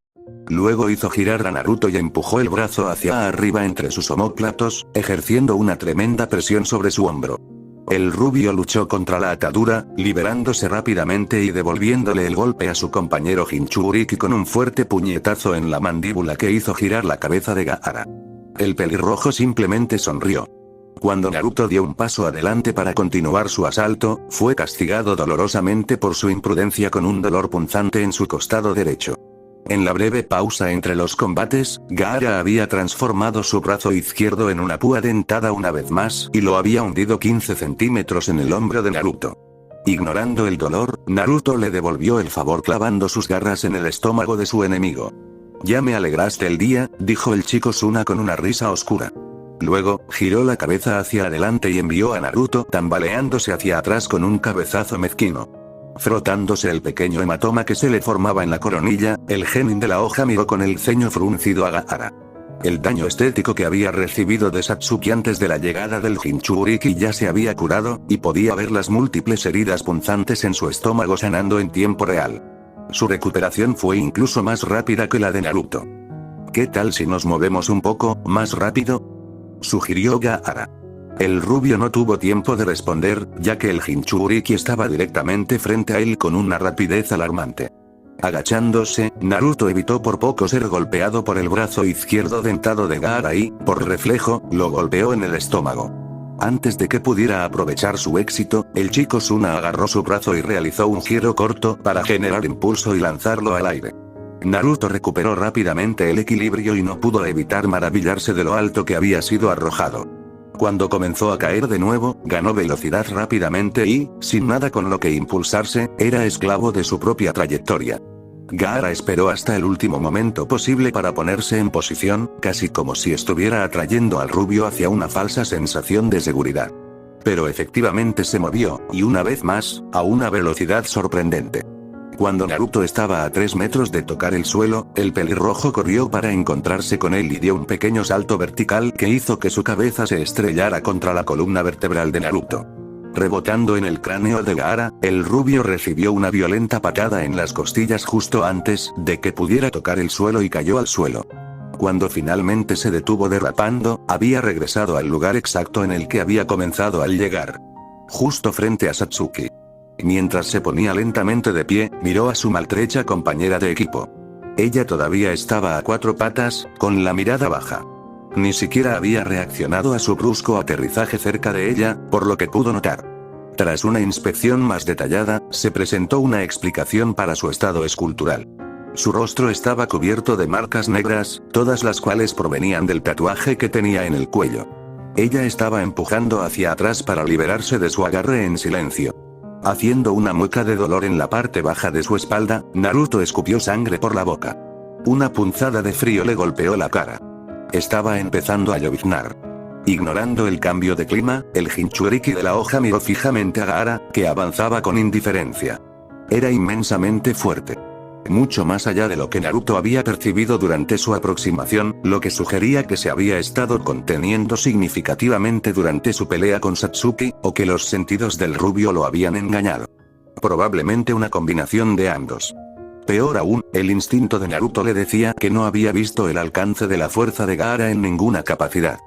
Luego hizo girar a Naruto y empujó el brazo hacia arriba entre sus omóplatos, ejerciendo una tremenda presión sobre su hombro. El rubio luchó contra la atadura, liberándose rápidamente y devolviéndole el golpe a su compañero Jinchuriki con un fuerte puñetazo en la mandíbula que hizo girar la cabeza de Gaara. El pelirrojo simplemente sonrió. Cuando Naruto dio un paso adelante para continuar su asalto, fue castigado dolorosamente por su imprudencia con un dolor punzante en su costado derecho. En la breve pausa entre los combates, Gaara había transformado su brazo izquierdo en una púa dentada una vez más y lo había hundido 15 centímetros en el hombro de Naruto. Ignorando el dolor, Naruto le devolvió el favor clavando sus garras en el estómago de su enemigo. «Ya me alegraste el día», dijo el chico Suna con una risa oscura. Luego, giró la cabeza hacia adelante y envió a Naruto tambaleándose hacia atrás con un cabezazo mezquino. Frotándose el pequeño hematoma que se le formaba en la coronilla, el genin de la hoja miró con el ceño fruncido a Gaara. El daño estético que había recibido de Satsuki antes de la llegada del Jinchuriki ya se había curado, y podía ver las múltiples heridas punzantes en su estómago sanando en tiempo real. Su recuperación fue incluso más rápida que la de Naruto. ¿Qué tal si nos movemos un poco más rápido?, sugirió Gaara. El rubio no tuvo tiempo de responder, ya que el Jinchuriki estaba directamente frente a él con una rapidez alarmante. Agachándose, Naruto evitó por poco ser golpeado por el brazo izquierdo dentado de Gaara y, por reflejo, lo golpeó en el estómago. Antes de que pudiera aprovechar su éxito, el chico Suna agarró su brazo y realizó un giro corto para generar impulso y lanzarlo al aire. Naruto recuperó rápidamente el equilibrio y no pudo evitar maravillarse de lo alto que había sido arrojado. Cuando comenzó a caer de nuevo, ganó velocidad rápidamente y, sin nada con lo que impulsarse, era esclavo de su propia trayectoria. Gaara esperó hasta el último momento posible para ponerse en posición, casi como si estuviera atrayendo al rubio hacia una falsa sensación de seguridad. Pero efectivamente se movió, y una vez más, a una velocidad sorprendente. Cuando Naruto estaba a 3 metros de tocar el suelo, el pelirrojo corrió para encontrarse con él y dio un pequeño salto vertical que hizo que su cabeza se estrellara contra la columna vertebral de Naruto. Rebotando en el cráneo de Gaara, el rubio recibió una violenta patada en las costillas justo antes de que pudiera tocar el suelo y cayó al suelo. Cuando finalmente se detuvo derrapando, había regresado al lugar exacto en el que había comenzado al llegar. Justo frente a Satsuki. Mientras se ponía lentamente de pie, miró a su maltrecha compañera de equipo. Ella todavía estaba a 4 patas, con la mirada baja. Ni siquiera había reaccionado a su brusco aterrizaje cerca de ella, por lo que pudo notar. Tras una inspección más detallada, se presentó una explicación para su estado escultural. Su rostro estaba cubierto de marcas negras, todas las cuales provenían del tatuaje que tenía en el cuello. Ella estaba empujando hacia atrás para liberarse de su agarre en silencio. Haciendo una mueca de dolor en la parte baja de su espalda, Naruto escupió sangre por la boca. Una punzada de frío le golpeó la cara. Estaba empezando a lloviznar. Ignorando el cambio de clima, el Jinchuriki de la hoja miró fijamente a Gaara, que avanzaba con indiferencia. Era inmensamente fuerte. Mucho más allá de lo que Naruto había percibido durante su aproximación, lo que sugería que se había estado conteniendo significativamente durante su pelea con Satsuki, o que los sentidos del rubio lo habían engañado. Probablemente una combinación de ambos. Peor aún, el instinto de Naruto le decía que no había visto el alcance de la fuerza de Gaara en ninguna capacidad.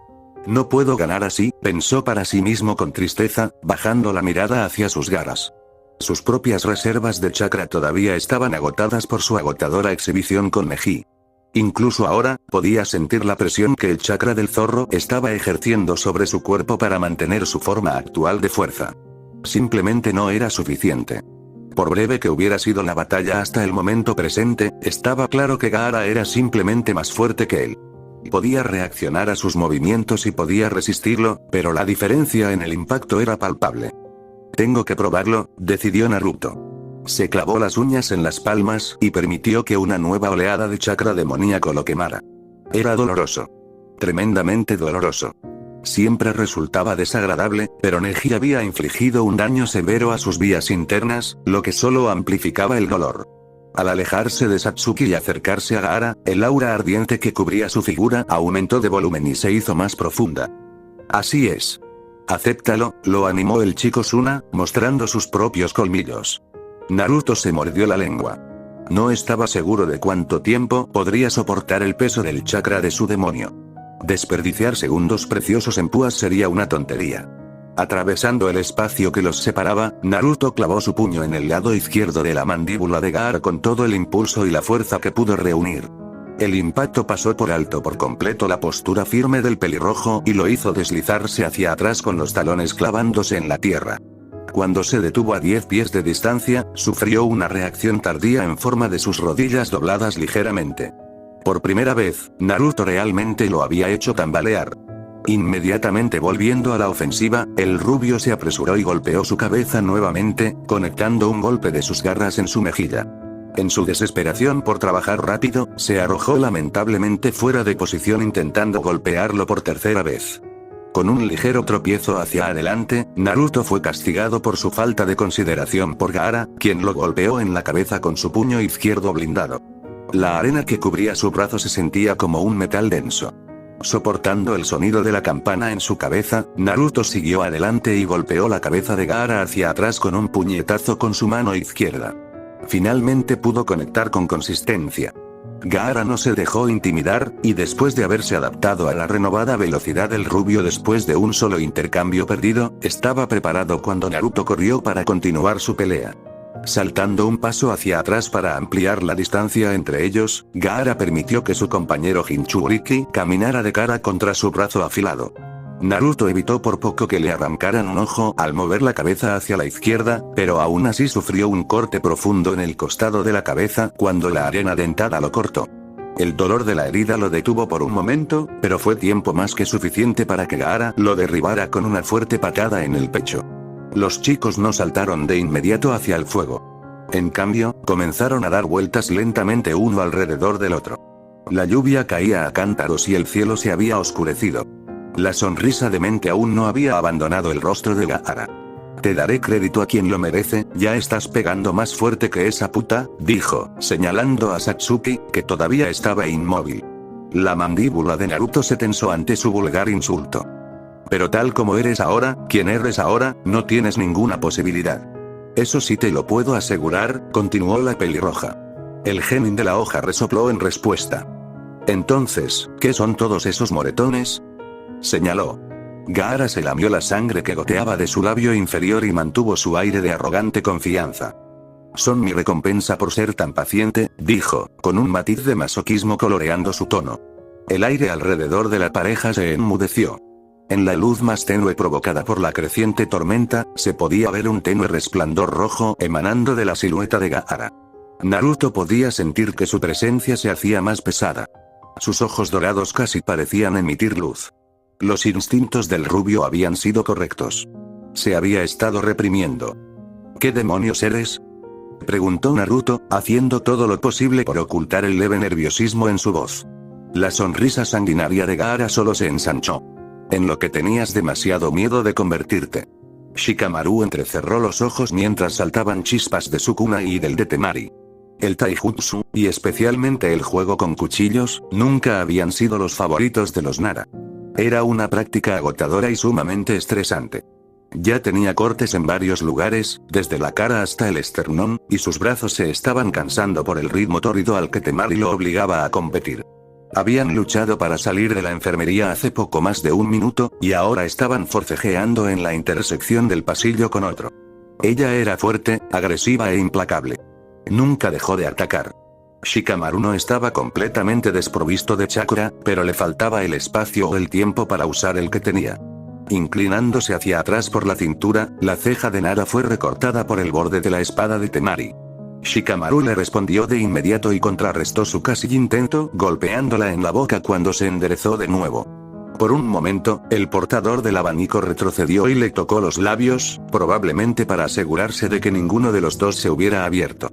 No puedo ganar así, pensó para sí mismo con tristeza, bajando la mirada hacia sus garras. Sus propias reservas de chakra todavía estaban agotadas por su agotadora exhibición con Neji. Incluso ahora, podía sentir la presión que el chakra del zorro estaba ejerciendo sobre su cuerpo para mantener su forma actual de fuerza. Simplemente no era suficiente. Por breve que hubiera sido la batalla hasta el momento presente, estaba claro que Gaara era simplemente más fuerte que él. Podía reaccionar a sus movimientos y podía resistirlo, pero la diferencia en el impacto era palpable. Tengo que probarlo, decidió Naruto. Se clavó las uñas en las palmas y permitió que una nueva oleada de chakra demoníaco lo quemara. Era doloroso. Tremendamente doloroso. Siempre resultaba desagradable, pero Neji había infligido un daño severo a sus vías internas, lo que solo amplificaba el dolor. Al alejarse de Satsuki y acercarse a Gaara, el aura ardiente que cubría su figura aumentó de volumen y se hizo más profunda. Así es. Acéptalo, lo animó el chico Suna, mostrando sus propios colmillos. Naruto se mordió la lengua. No estaba seguro de cuánto tiempo podría soportar el peso del chakra de su demonio. Desperdiciar segundos preciosos en púas sería una tontería. Atravesando el espacio que los separaba, Naruto clavó su puño en el lado izquierdo de la mandíbula de Gaara con todo el impulso y la fuerza que pudo reunir. El impacto pasó por alto por completo la postura firme del pelirrojo y lo hizo deslizarse hacia atrás con los talones clavándose en la tierra. Cuando se detuvo a 10 pies de distancia, sufrió una reacción tardía en forma de sus rodillas dobladas ligeramente. Por primera vez, Naruto realmente lo había hecho tambalear. Inmediatamente volviendo a la ofensiva, el rubio se apresuró y golpeó su cabeza nuevamente, conectando un golpe de sus garras en su mejilla. En su desesperación por trabajar rápido, se arrojó lamentablemente fuera de posición intentando golpearlo por tercera vez. Con un ligero tropiezo hacia adelante, Naruto fue castigado por su falta de consideración por Gaara, quien lo golpeó en la cabeza con su puño izquierdo blindado. La arena que cubría su brazo se sentía como un metal denso. Soportando el sonido de la campana en su cabeza, Naruto siguió adelante y golpeó la cabeza de Gaara hacia atrás con un puñetazo con su mano izquierda. Finalmente pudo conectar con consistencia. Gaara no se dejó intimidar, y después de haberse adaptado a la renovada velocidad del rubio después de un solo intercambio perdido, estaba preparado cuando Naruto corrió para continuar su pelea. Saltando un paso hacia atrás para ampliar la distancia entre ellos, Gaara permitió que su compañero Jinchuriki caminara de cara contra su brazo afilado. Naruto evitó por poco que le arrancaran un ojo al mover la cabeza hacia la izquierda, pero aún así sufrió un corte profundo en el costado de la cabeza cuando la arena dentada lo cortó. El dolor de la herida lo detuvo por un momento, pero fue tiempo más que suficiente para que Gaara lo derribara con una fuerte patada en el pecho. Los chicos no saltaron de inmediato hacia el fuego. En cambio, comenzaron a dar vueltas lentamente uno alrededor del otro. La lluvia caía a cántaros y el cielo se había oscurecido. La sonrisa demente aún no había abandonado el rostro de Gaara. Te daré crédito a quien lo merece, ya estás pegando más fuerte que esa puta, dijo, señalando a Satsuki, que todavía estaba inmóvil. La mandíbula de Naruto se tensó ante su vulgar insulto. Pero tal como eres ahora, quien eres ahora, no tienes ninguna posibilidad. Eso sí te lo puedo asegurar, continuó la pelirroja. El genin de la hoja resopló en respuesta. Entonces, ¿qué son todos esos moretones? Señaló. Gaara se lamió la sangre que goteaba de su labio inferior y mantuvo su aire de arrogante confianza. Son mi recompensa por ser tan paciente, dijo, con un matiz de masoquismo coloreando su tono. El aire alrededor de la pareja se enmudeció. En la luz más tenue provocada por la creciente tormenta, se podía ver un tenue resplandor rojo emanando de la silueta de Gaara. Naruto podía sentir que su presencia se hacía más pesada. Sus ojos dorados casi parecían emitir luz. Los instintos del rubio habían sido correctos. Se había estado reprimiendo. ¿Qué demonios eres?, preguntó Naruto, haciendo todo lo posible por ocultar el leve nerviosismo en su voz. La sonrisa sanguinaria de Gaara solo se ensanchó. En lo que tenías demasiado miedo de convertirte. Shikamaru entrecerró los ojos mientras saltaban chispas de su kunai y del de Temari. El taijutsu, y especialmente el juego con cuchillos, nunca habían sido los favoritos de los Nara. Era una práctica agotadora y sumamente estresante. Ya tenía cortes en varios lugares, desde la cara hasta el esternón, y sus brazos se estaban cansando por el ritmo tórrido al que Temari lo obligaba a competir. Habían luchado para salir de la enfermería hace poco más de un minuto, y ahora estaban forcejeando en la intersección del pasillo con otro. Ella era fuerte, agresiva e implacable. Nunca dejó de atacar. Shikamaru no estaba completamente desprovisto de chakra, pero le faltaba el espacio o el tiempo para usar el que tenía. Inclinándose hacia atrás por la cintura, la ceja de Nara fue recortada por el borde de la espada de Temari. Shikamaru le respondió de inmediato y contrarrestó su casi intento, golpeándola en la boca cuando se enderezó de nuevo. Por un momento, el portador del abanico retrocedió y le tocó los labios, probablemente para asegurarse de que ninguno de los dos se hubiera abierto.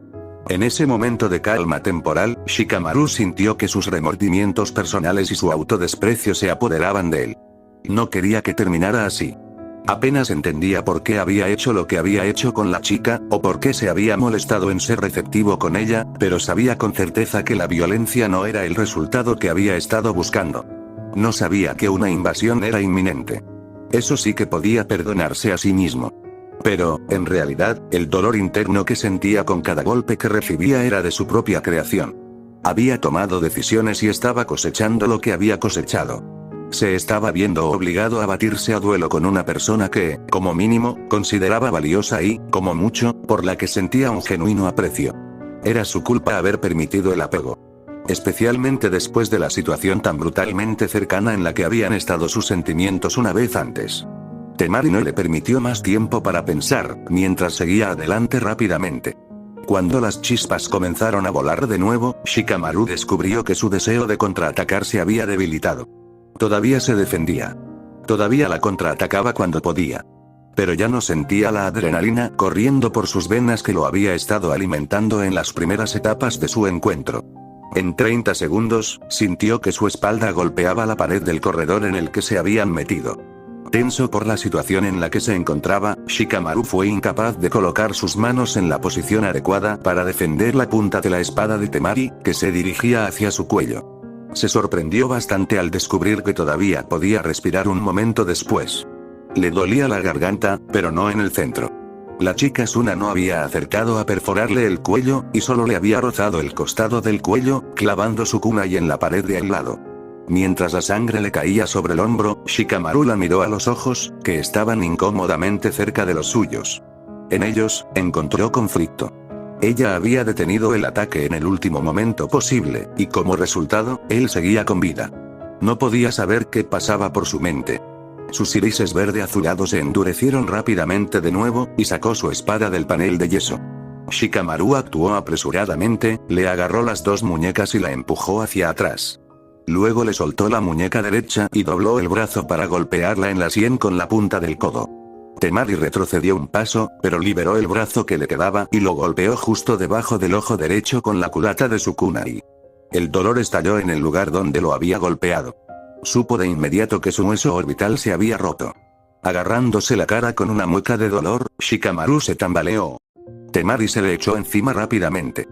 En ese momento de calma temporal, Shikamaru sintió que sus remordimientos personales y su autodesprecio se apoderaban de él. No quería que terminara así. Apenas entendía por qué había hecho lo que había hecho con la chica, o por qué se había molestado en ser receptivo con ella, pero sabía con certeza que la violencia no era el resultado que había estado buscando. No sabía que una invasión era inminente. Eso sí que podía perdonarse a sí mismo. Pero, en realidad, el dolor interno que sentía con cada golpe que recibía era de su propia creación. Había tomado decisiones y estaba cosechando lo que había cosechado. Se estaba viendo obligado a batirse a duelo con una persona que, como mínimo, consideraba valiosa y, como mucho, por la que sentía un genuino aprecio. Era su culpa haber permitido el apego. Especialmente después de la situación tan brutalmente cercana en la que habían estado sus sentimientos una vez antes. Temari no le permitió más tiempo para pensar, mientras seguía adelante rápidamente. Cuando las chispas comenzaron a volar de nuevo, Shikamaru descubrió que su deseo de contraatacar se había debilitado. Todavía se defendía. Todavía la contraatacaba cuando podía. Pero ya no sentía la adrenalina corriendo por sus venas que lo había estado alimentando en las primeras etapas de su encuentro. En 30 segundos, sintió que su espalda golpeaba la pared del corredor en el que se habían metido. Tenso por la situación en la que se encontraba, Shikamaru fue incapaz de colocar sus manos en la posición adecuada para defender la punta de la espada de Temari, que se dirigía hacia su cuello. Se sorprendió bastante al descubrir que todavía podía respirar un momento después. Le dolía la garganta, pero no en el centro. La chica Suna no había acertado a perforarle el cuello, y solo le había rozado el costado del cuello, clavando su kunai en la pared de al lado. Mientras la sangre le caía sobre el hombro, Shikamaru la miró a los ojos, que estaban incómodamente cerca de los suyos. En ellos, encontró conflicto. Ella había detenido el ataque en el último momento posible, y como resultado, él seguía con vida. No podía saber qué pasaba por su mente. Sus irises verde azulados se endurecieron rápidamente de nuevo, y sacó su espada del panel de yeso. Shikamaru actuó apresuradamente, le agarró las dos muñecas y la empujó hacia atrás. Luego le soltó la muñeca derecha y dobló el brazo para golpearla en la sien con la punta del codo. Temari retrocedió un paso, pero liberó el brazo que le quedaba y lo golpeó justo debajo del ojo derecho con la culata de su kunai. El dolor estalló en el lugar donde lo había golpeado. Supo de inmediato que su hueso orbital se había roto. Agarrándose la cara con una mueca de dolor, Shikamaru se tambaleó. Temari se le echó encima rápidamente.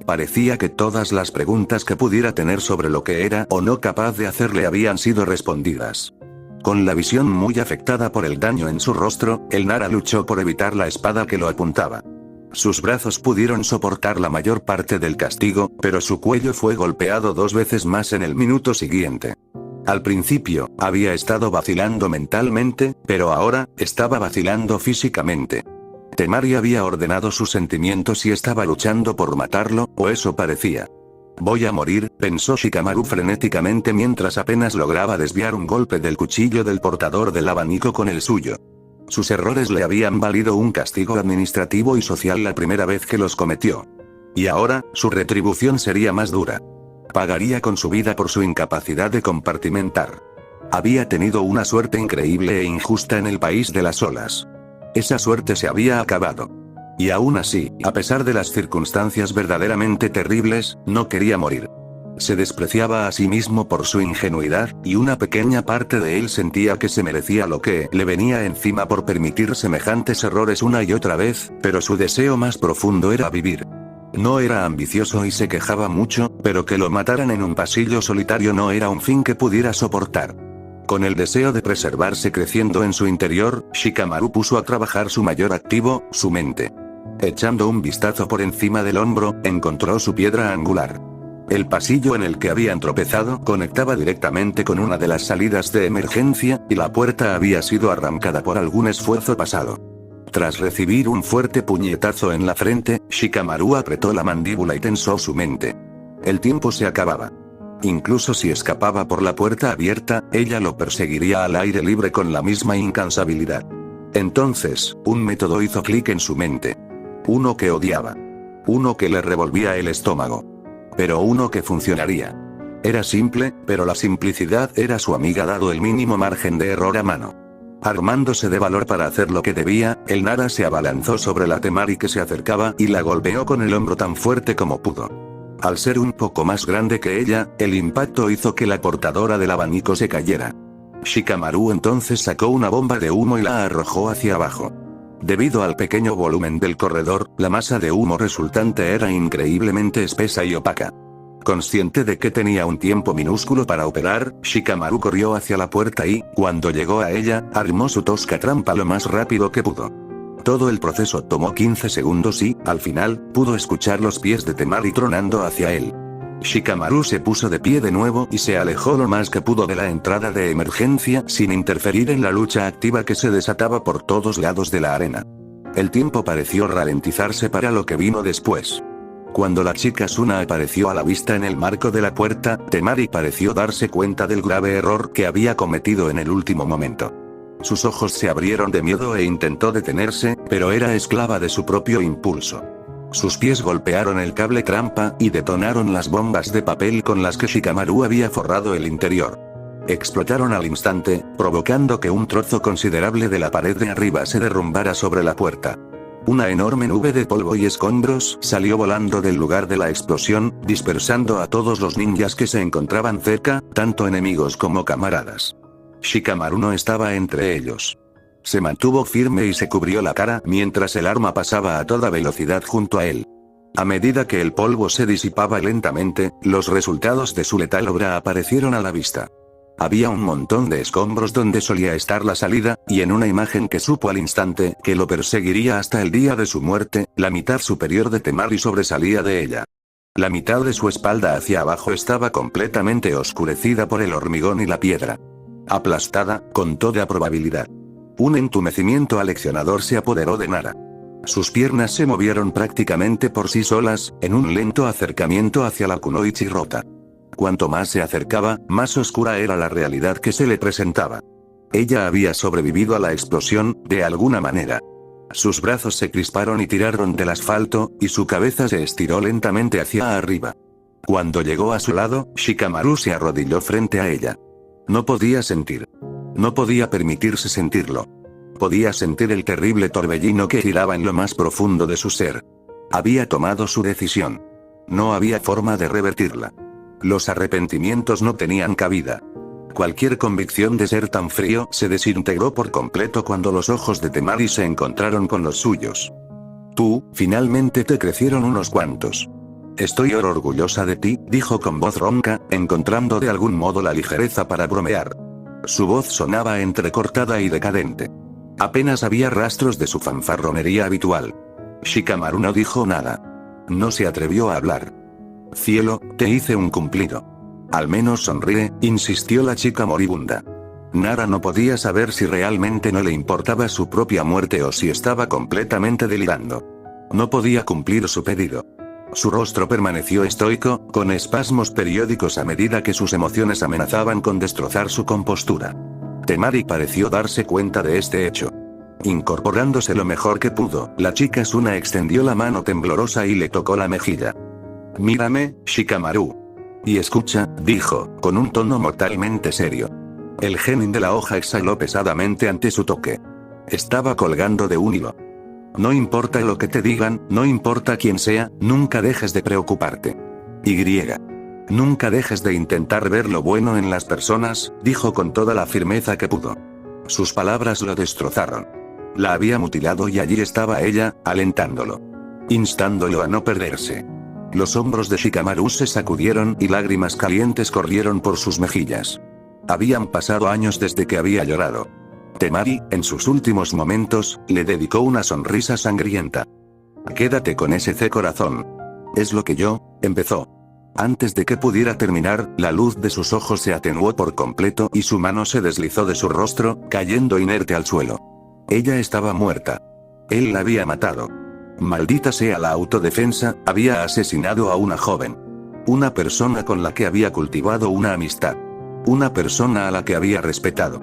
Parecía que todas las preguntas que pudiera tener sobre lo que era o no capaz de hacerle habían sido respondidas. Con la visión muy afectada por el daño en su rostro, el Nara luchó por evitar la espada que lo apuntaba. Sus brazos pudieron soportar la mayor parte del castigo, pero su cuello fue golpeado 2 veces más en el minuto siguiente. Al principio, había estado vacilando mentalmente, pero ahora, estaba vacilando físicamente. Temari había ordenado sus sentimientos y estaba luchando por matarlo, o eso parecía. Voy a morir, pensó Shikamaru frenéticamente mientras apenas lograba desviar un golpe del cuchillo del portador del abanico con el suyo. Sus errores le habían valido un castigo administrativo y social la primera vez que los cometió. Y ahora, su retribución sería más dura. Pagaría con su vida por su incapacidad de compartimentar. Había tenido una suerte increíble e injusta en el país de las olas. Esa suerte se había acabado. Y aún así, a pesar de las circunstancias verdaderamente terribles, no quería morir. Se despreciaba a sí mismo por su ingenuidad, y una pequeña parte de él sentía que se merecía lo que le venía encima por permitir semejantes errores una y otra vez, pero su deseo más profundo era vivir. No era ambicioso y se quejaba mucho, pero que lo mataran en un pasillo solitario no era un fin que pudiera soportar. Con el deseo de preservarse creciendo en su interior, Shikamaru puso a trabajar su mayor activo, su mente. Echando un vistazo por encima del hombro, encontró su piedra angular. El pasillo en el que habían tropezado conectaba directamente con una de las salidas de emergencia, y la puerta había sido arrancada por algún esfuerzo pasado. Tras recibir un fuerte puñetazo en la frente, Shikamaru apretó la mandíbula y tensó su mente. El tiempo se acababa. Incluso si escapaba por la puerta abierta, ella lo perseguiría al aire libre con la misma incansabilidad. Entonces, un método hizo clic en su mente. Uno que odiaba. Uno que le revolvía el estómago. Pero uno que funcionaría. Era simple, pero la simplicidad era su amiga dado el mínimo margen de error a mano. Armándose de valor para hacer lo que debía, el Nara se abalanzó sobre la Temari que se acercaba y la golpeó con el hombro tan fuerte como pudo. Al ser un poco más grande que ella, el impacto hizo que la portadora del abanico se cayera. Shikamaru entonces sacó una bomba de humo y la arrojó hacia abajo. Debido al pequeño volumen del corredor, la masa de humo resultante era increíblemente espesa y opaca. Consciente de que tenía un tiempo minúsculo para operar, Shikamaru corrió hacia la puerta y, cuando llegó a ella, armó su tosca trampa lo más rápido que pudo. Todo el proceso tomó 15 segundos y, al final, pudo escuchar los pies de Temari tronando hacia él. Shikamaru se puso de pie de nuevo y se alejó lo más que pudo de la entrada de emergencia sin interferir en la lucha activa que se desataba por todos lados de la arena. El tiempo pareció ralentizarse para lo que vino después. Cuando la chica Suna apareció a la vista en el marco de la puerta, Temari pareció darse cuenta del grave error que había cometido en el último momento. Sus ojos se abrieron de miedo e intentó detenerse, pero era esclava de su propio impulso. Sus pies golpearon el cable trampa y detonaron las bombas de papel con las que Shikamaru había forrado el interior. Explotaron al instante, provocando que un trozo considerable de la pared de arriba se derrumbara sobre la puerta. Una enorme nube de polvo y escombros salió volando del lugar de la explosión, dispersando a todos los ninjas que se encontraban cerca, tanto enemigos como camaradas. Shikamaru no estaba entre ellos. Se mantuvo firme y se cubrió la cara mientras el arma pasaba a toda velocidad junto a él. A medida que el polvo se disipaba lentamente, los resultados de su letal obra aparecieron a la vista. Había un montón de escombros donde solía estar la salida, y en una imagen que supo al instante que lo perseguiría hasta el día de su muerte, la mitad superior de Temari sobresalía de ella. La mitad de su espalda hacia abajo estaba completamente oscurecida por el hormigón y la piedra. Aplastada, con toda probabilidad. Un entumecimiento aleccionador se apoderó de Nara. Sus piernas se movieron prácticamente por sí solas, en un lento acercamiento hacia la kunoichi rota. Cuanto más se acercaba, más oscura era la realidad que se le presentaba. Ella había sobrevivido a la explosión, de alguna manera. Sus brazos se crisparon y tiraron del asfalto, y su cabeza se estiró lentamente hacia arriba. Cuando llegó a su lado, Shikamaru se arrodilló frente a ella. No podía sentir. No podía permitirse sentirlo. Podía sentir el terrible torbellino que giraba en lo más profundo de su ser. Había tomado su decisión. No había forma de revertirla. Los arrepentimientos no tenían cabida. Cualquier convicción de ser tan frío se desintegró por completo cuando los ojos de Temari se encontraron con los suyos. Tú, finalmente te crecieron unos cuantos. Estoy orgullosa de ti, dijo con voz ronca, encontrando de algún modo la ligereza para bromear. Su voz sonaba entrecortada y decadente. Apenas había rastros de su fanfarronería habitual. Shikamaru no dijo nada. No se atrevió a hablar. Cielo, te hice un cumplido. Al menos sonríe, insistió la chica moribunda. Nara no podía saber si realmente no le importaba su propia muerte o si estaba completamente delirando. No podía cumplir su pedido. Su rostro permaneció estoico, con espasmos periódicos a medida que sus emociones amenazaban con destrozar su compostura. Temari pareció darse cuenta de este hecho. Incorporándose lo mejor que pudo, la chica Suna extendió la mano temblorosa y le tocó la mejilla. Mírame, Shikamaru. Y escucha, dijo, con un tono mortalmente serio. El genin de la hoja exhaló pesadamente ante su toque. Estaba colgando de un hilo. No importa lo que te digan, no importa quién sea, nunca dejes de preocuparte. Y. Nunca dejes de intentar ver lo bueno en las personas, dijo con toda la firmeza que pudo. Sus palabras lo destrozaron. La había mutilado y allí estaba ella, alentándolo. Instándolo a no perderse. Los hombros de Shikamaru se sacudieron y lágrimas calientes corrieron por sus mejillas. Habían pasado años desde que había llorado. Temari, en sus últimos momentos, le dedicó una sonrisa sangrienta. Quédate con ese corazón. Es lo que yo, empezó. Antes de que pudiera terminar, la luz de sus ojos se atenuó por completo y su mano se deslizó de su rostro, cayendo inerte al suelo. Ella estaba muerta. Él la había matado. Maldita sea la autodefensa, había asesinado a una joven. Una persona con la que había cultivado una amistad. Una persona a la que había respetado.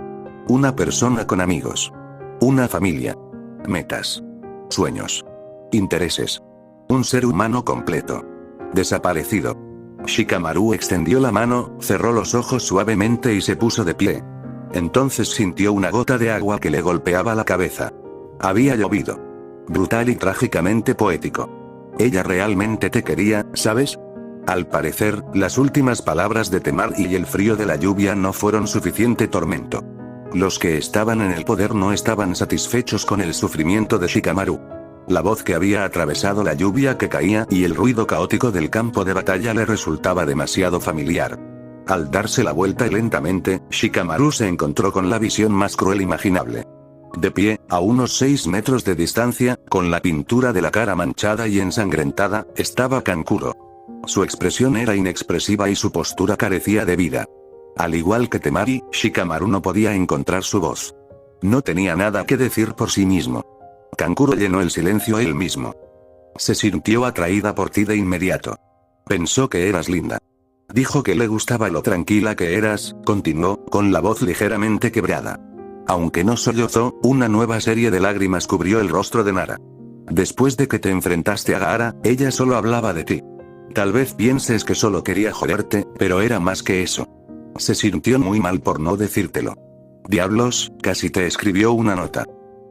Una persona con amigos. Una familia. Metas. Sueños. Intereses. Un ser humano completo. Desaparecido. Shikamaru extendió la mano, cerró los ojos suavemente y se puso de pie. Entonces sintió una gota de agua que le golpeaba la cabeza. Había llovido. Brutal y trágicamente poético. Ella realmente te quería, ¿sabes? Al parecer, las últimas palabras de Temari y el frío de la lluvia no fueron suficiente tormento. Los que estaban en el poder no estaban satisfechos con el sufrimiento de Shikamaru. La voz que había atravesado la lluvia que caía y el ruido caótico del campo de batalla le resultaba demasiado familiar. Al darse la vuelta lentamente, Shikamaru se encontró con la visión más cruel imaginable. De pie, a unos 6 metros de distancia, con la pintura de la cara manchada y ensangrentada, estaba Kankuro. Su expresión era inexpresiva y su postura carecía de vida. Al igual que Temari, Shikamaru no podía encontrar su voz. No tenía nada que decir por sí mismo. Kankuro llenó el silencio él mismo. Se sintió atraída por ti de inmediato. Pensó que eras linda. Dijo que le gustaba lo tranquila que eras, continuó, con la voz ligeramente quebrada. Aunque no sollozó, una nueva serie de lágrimas cubrió el rostro de Nara. Después de que te enfrentaste a Gaara, ella solo hablaba de ti. Tal vez pienses que solo quería joderte, pero era más que eso. Se sintió muy mal por no decírtelo. Diablos, casi te escribió una nota.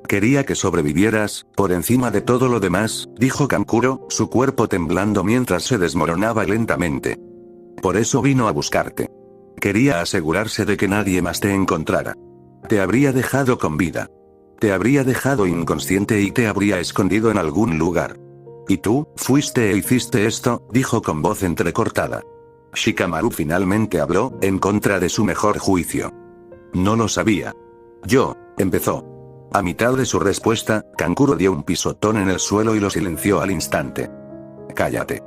Quería que sobrevivieras, por encima de todo lo demás, dijo Kankuro, su cuerpo temblando mientras se desmoronaba lentamente. Por eso vino a buscarte. Quería asegurarse de que nadie más te encontrara. Te habría dejado con vida. Te habría dejado inconsciente y te habría escondido en algún lugar. Y tú, fuiste e hiciste esto, dijo con voz entrecortada. Shikamaru finalmente habló, en contra de su mejor juicio. No lo sabía. Yo, empezó. A mitad de su respuesta, Kankuro dio un pisotón en el suelo y lo silenció al instante. Cállate.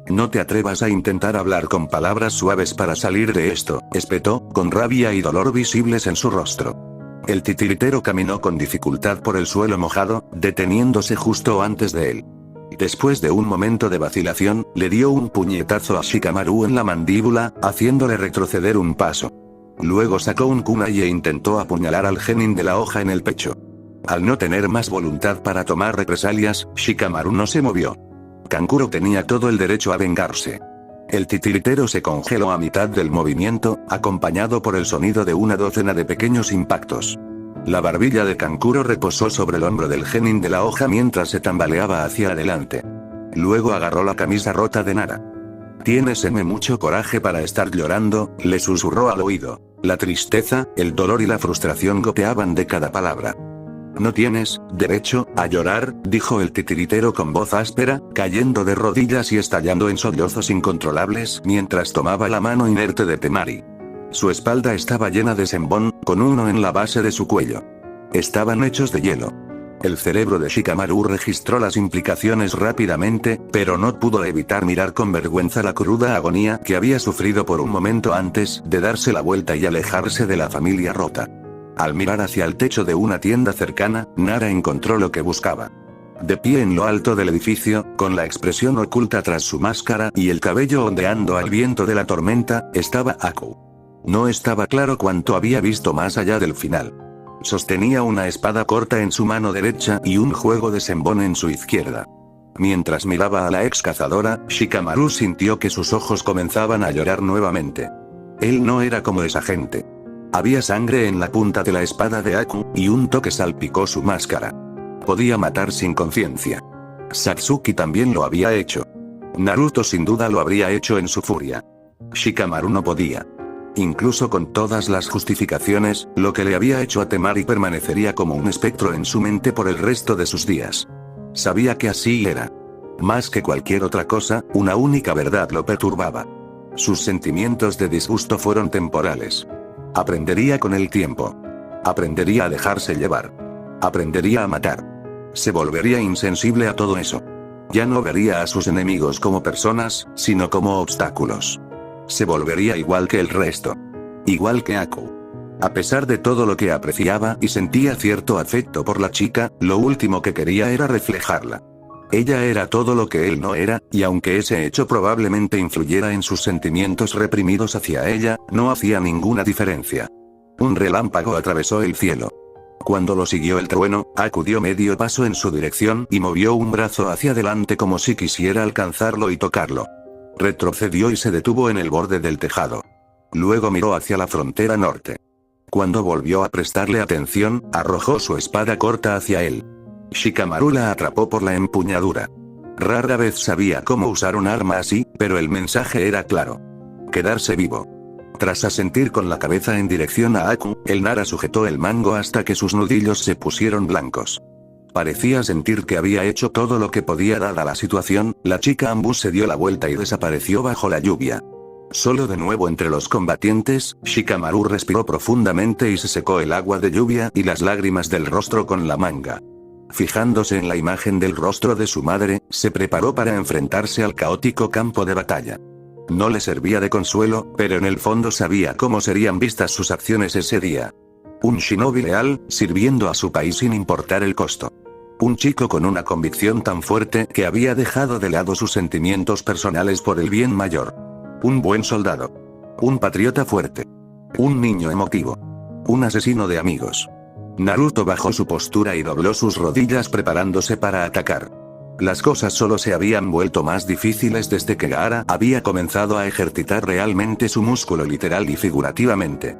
No te atrevas a intentar hablar con palabras suaves para salir de esto, espetó, con rabia y dolor visibles en su rostro. El titiritero caminó con dificultad por el suelo mojado, deteniéndose justo antes de él. Después de un momento de vacilación, le dio un puñetazo a Shikamaru en la mandíbula, haciéndole retroceder un paso. Luego sacó un kunai e intentó apuñalar al genin de la hoja en el pecho. Al no tener más voluntad para tomar represalias, Shikamaru no se movió. Kankuro tenía todo el derecho a vengarse. El titiritero se congeló a mitad del movimiento, acompañado por el sonido de una docena de pequeños impactos. La barbilla de Kankuro reposó sobre el hombro del genin de la hoja mientras se tambaleaba hacia adelante. Luego agarró la camisa rota de Nara. Tienes mucho coraje para estar llorando, le susurró al oído. La tristeza, el dolor y la frustración goteaban de cada palabra. No tienes derecho a llorar, dijo el titiritero con voz áspera, cayendo de rodillas y estallando en sollozos incontrolables mientras tomaba la mano inerte de Temari. Su espalda estaba llena de sembón, con uno en la base de su cuello. Estaban hechos de hielo. El cerebro de Shikamaru registró las implicaciones rápidamente, pero no pudo evitar mirar con vergüenza la cruda agonía que había sufrido por un momento antes de darse la vuelta y alejarse de la familia rota. Al mirar hacia el techo de una tienda cercana, Nara encontró lo que buscaba. De pie en lo alto del edificio, con la expresión oculta tras su máscara y el cabello ondeando al viento de la tormenta, estaba Aku. No estaba claro cuánto había visto más allá del final. Sostenía una espada corta en su mano derecha y un juego de sembón en su izquierda. Mientras miraba a la ex cazadora, Shikamaru sintió que sus ojos comenzaban a llorar nuevamente. Él no era como esa gente. Había sangre en la punta de la espada de Aku, y un toque salpicó su máscara. Podía matar sin conciencia. Satsuki también lo había hecho. Naruto sin duda lo habría hecho en su furia. Shikamaru no podía. Incluso con todas las justificaciones, lo que le había hecho a Temari permanecería como un espectro en su mente por el resto de sus días. Sabía que así era. Más que cualquier otra cosa, una única verdad lo perturbaba. Sus sentimientos de disgusto fueron temporales. Aprendería con el tiempo. Aprendería a dejarse llevar. Aprendería a matar. Se volvería insensible a todo eso. Ya no vería a sus enemigos como personas, sino como obstáculos. Se volvería igual que el resto. Igual que Aku. A pesar de todo lo que apreciaba y sentía cierto afecto por la chica, lo último que quería era reflejarla. Ella era todo lo que él no era, y aunque ese hecho probablemente influyera en sus sentimientos reprimidos hacia ella, no hacía ninguna diferencia. Un relámpago atravesó el cielo. Cuando lo siguió el trueno, Aku dio medio paso en su dirección y movió un brazo hacia adelante como si quisiera alcanzarlo y tocarlo. Retrocedió y se detuvo en el borde del tejado. Luego miró hacia la frontera norte. Cuando volvió a prestarle atención, arrojó su espada corta hacia él. Shikamaru la atrapó por la empuñadura. Rara vez sabía cómo usar un arma así, pero el mensaje era claro. Quedarse vivo. Tras asentir con la cabeza en dirección a Aku, el Nara sujetó el mango hasta que sus nudillos se pusieron blancos. Parecía sentir que había hecho todo lo que podía dada la situación. La chica Ambu se dio la vuelta y desapareció bajo la lluvia. Solo de nuevo entre los combatientes, Shikamaru respiró profundamente y se secó el agua de lluvia y las lágrimas del rostro con la manga. Fijándose en la imagen del rostro de su madre, se preparó para enfrentarse al caótico campo de batalla. No le servía de consuelo, pero en el fondo sabía cómo serían vistas sus acciones ese día. Un shinobi leal, sirviendo a su país sin importar el costo. Un chico con una convicción tan fuerte que había dejado de lado sus sentimientos personales por el bien mayor. Un buen soldado. Un patriota fuerte. Un niño emotivo. Un asesino de amigos. Naruto bajó su postura y dobló sus rodillas preparándose para atacar. Las cosas solo se habían vuelto más difíciles desde que Gaara había comenzado a ejercitar realmente su músculo literal y figurativamente.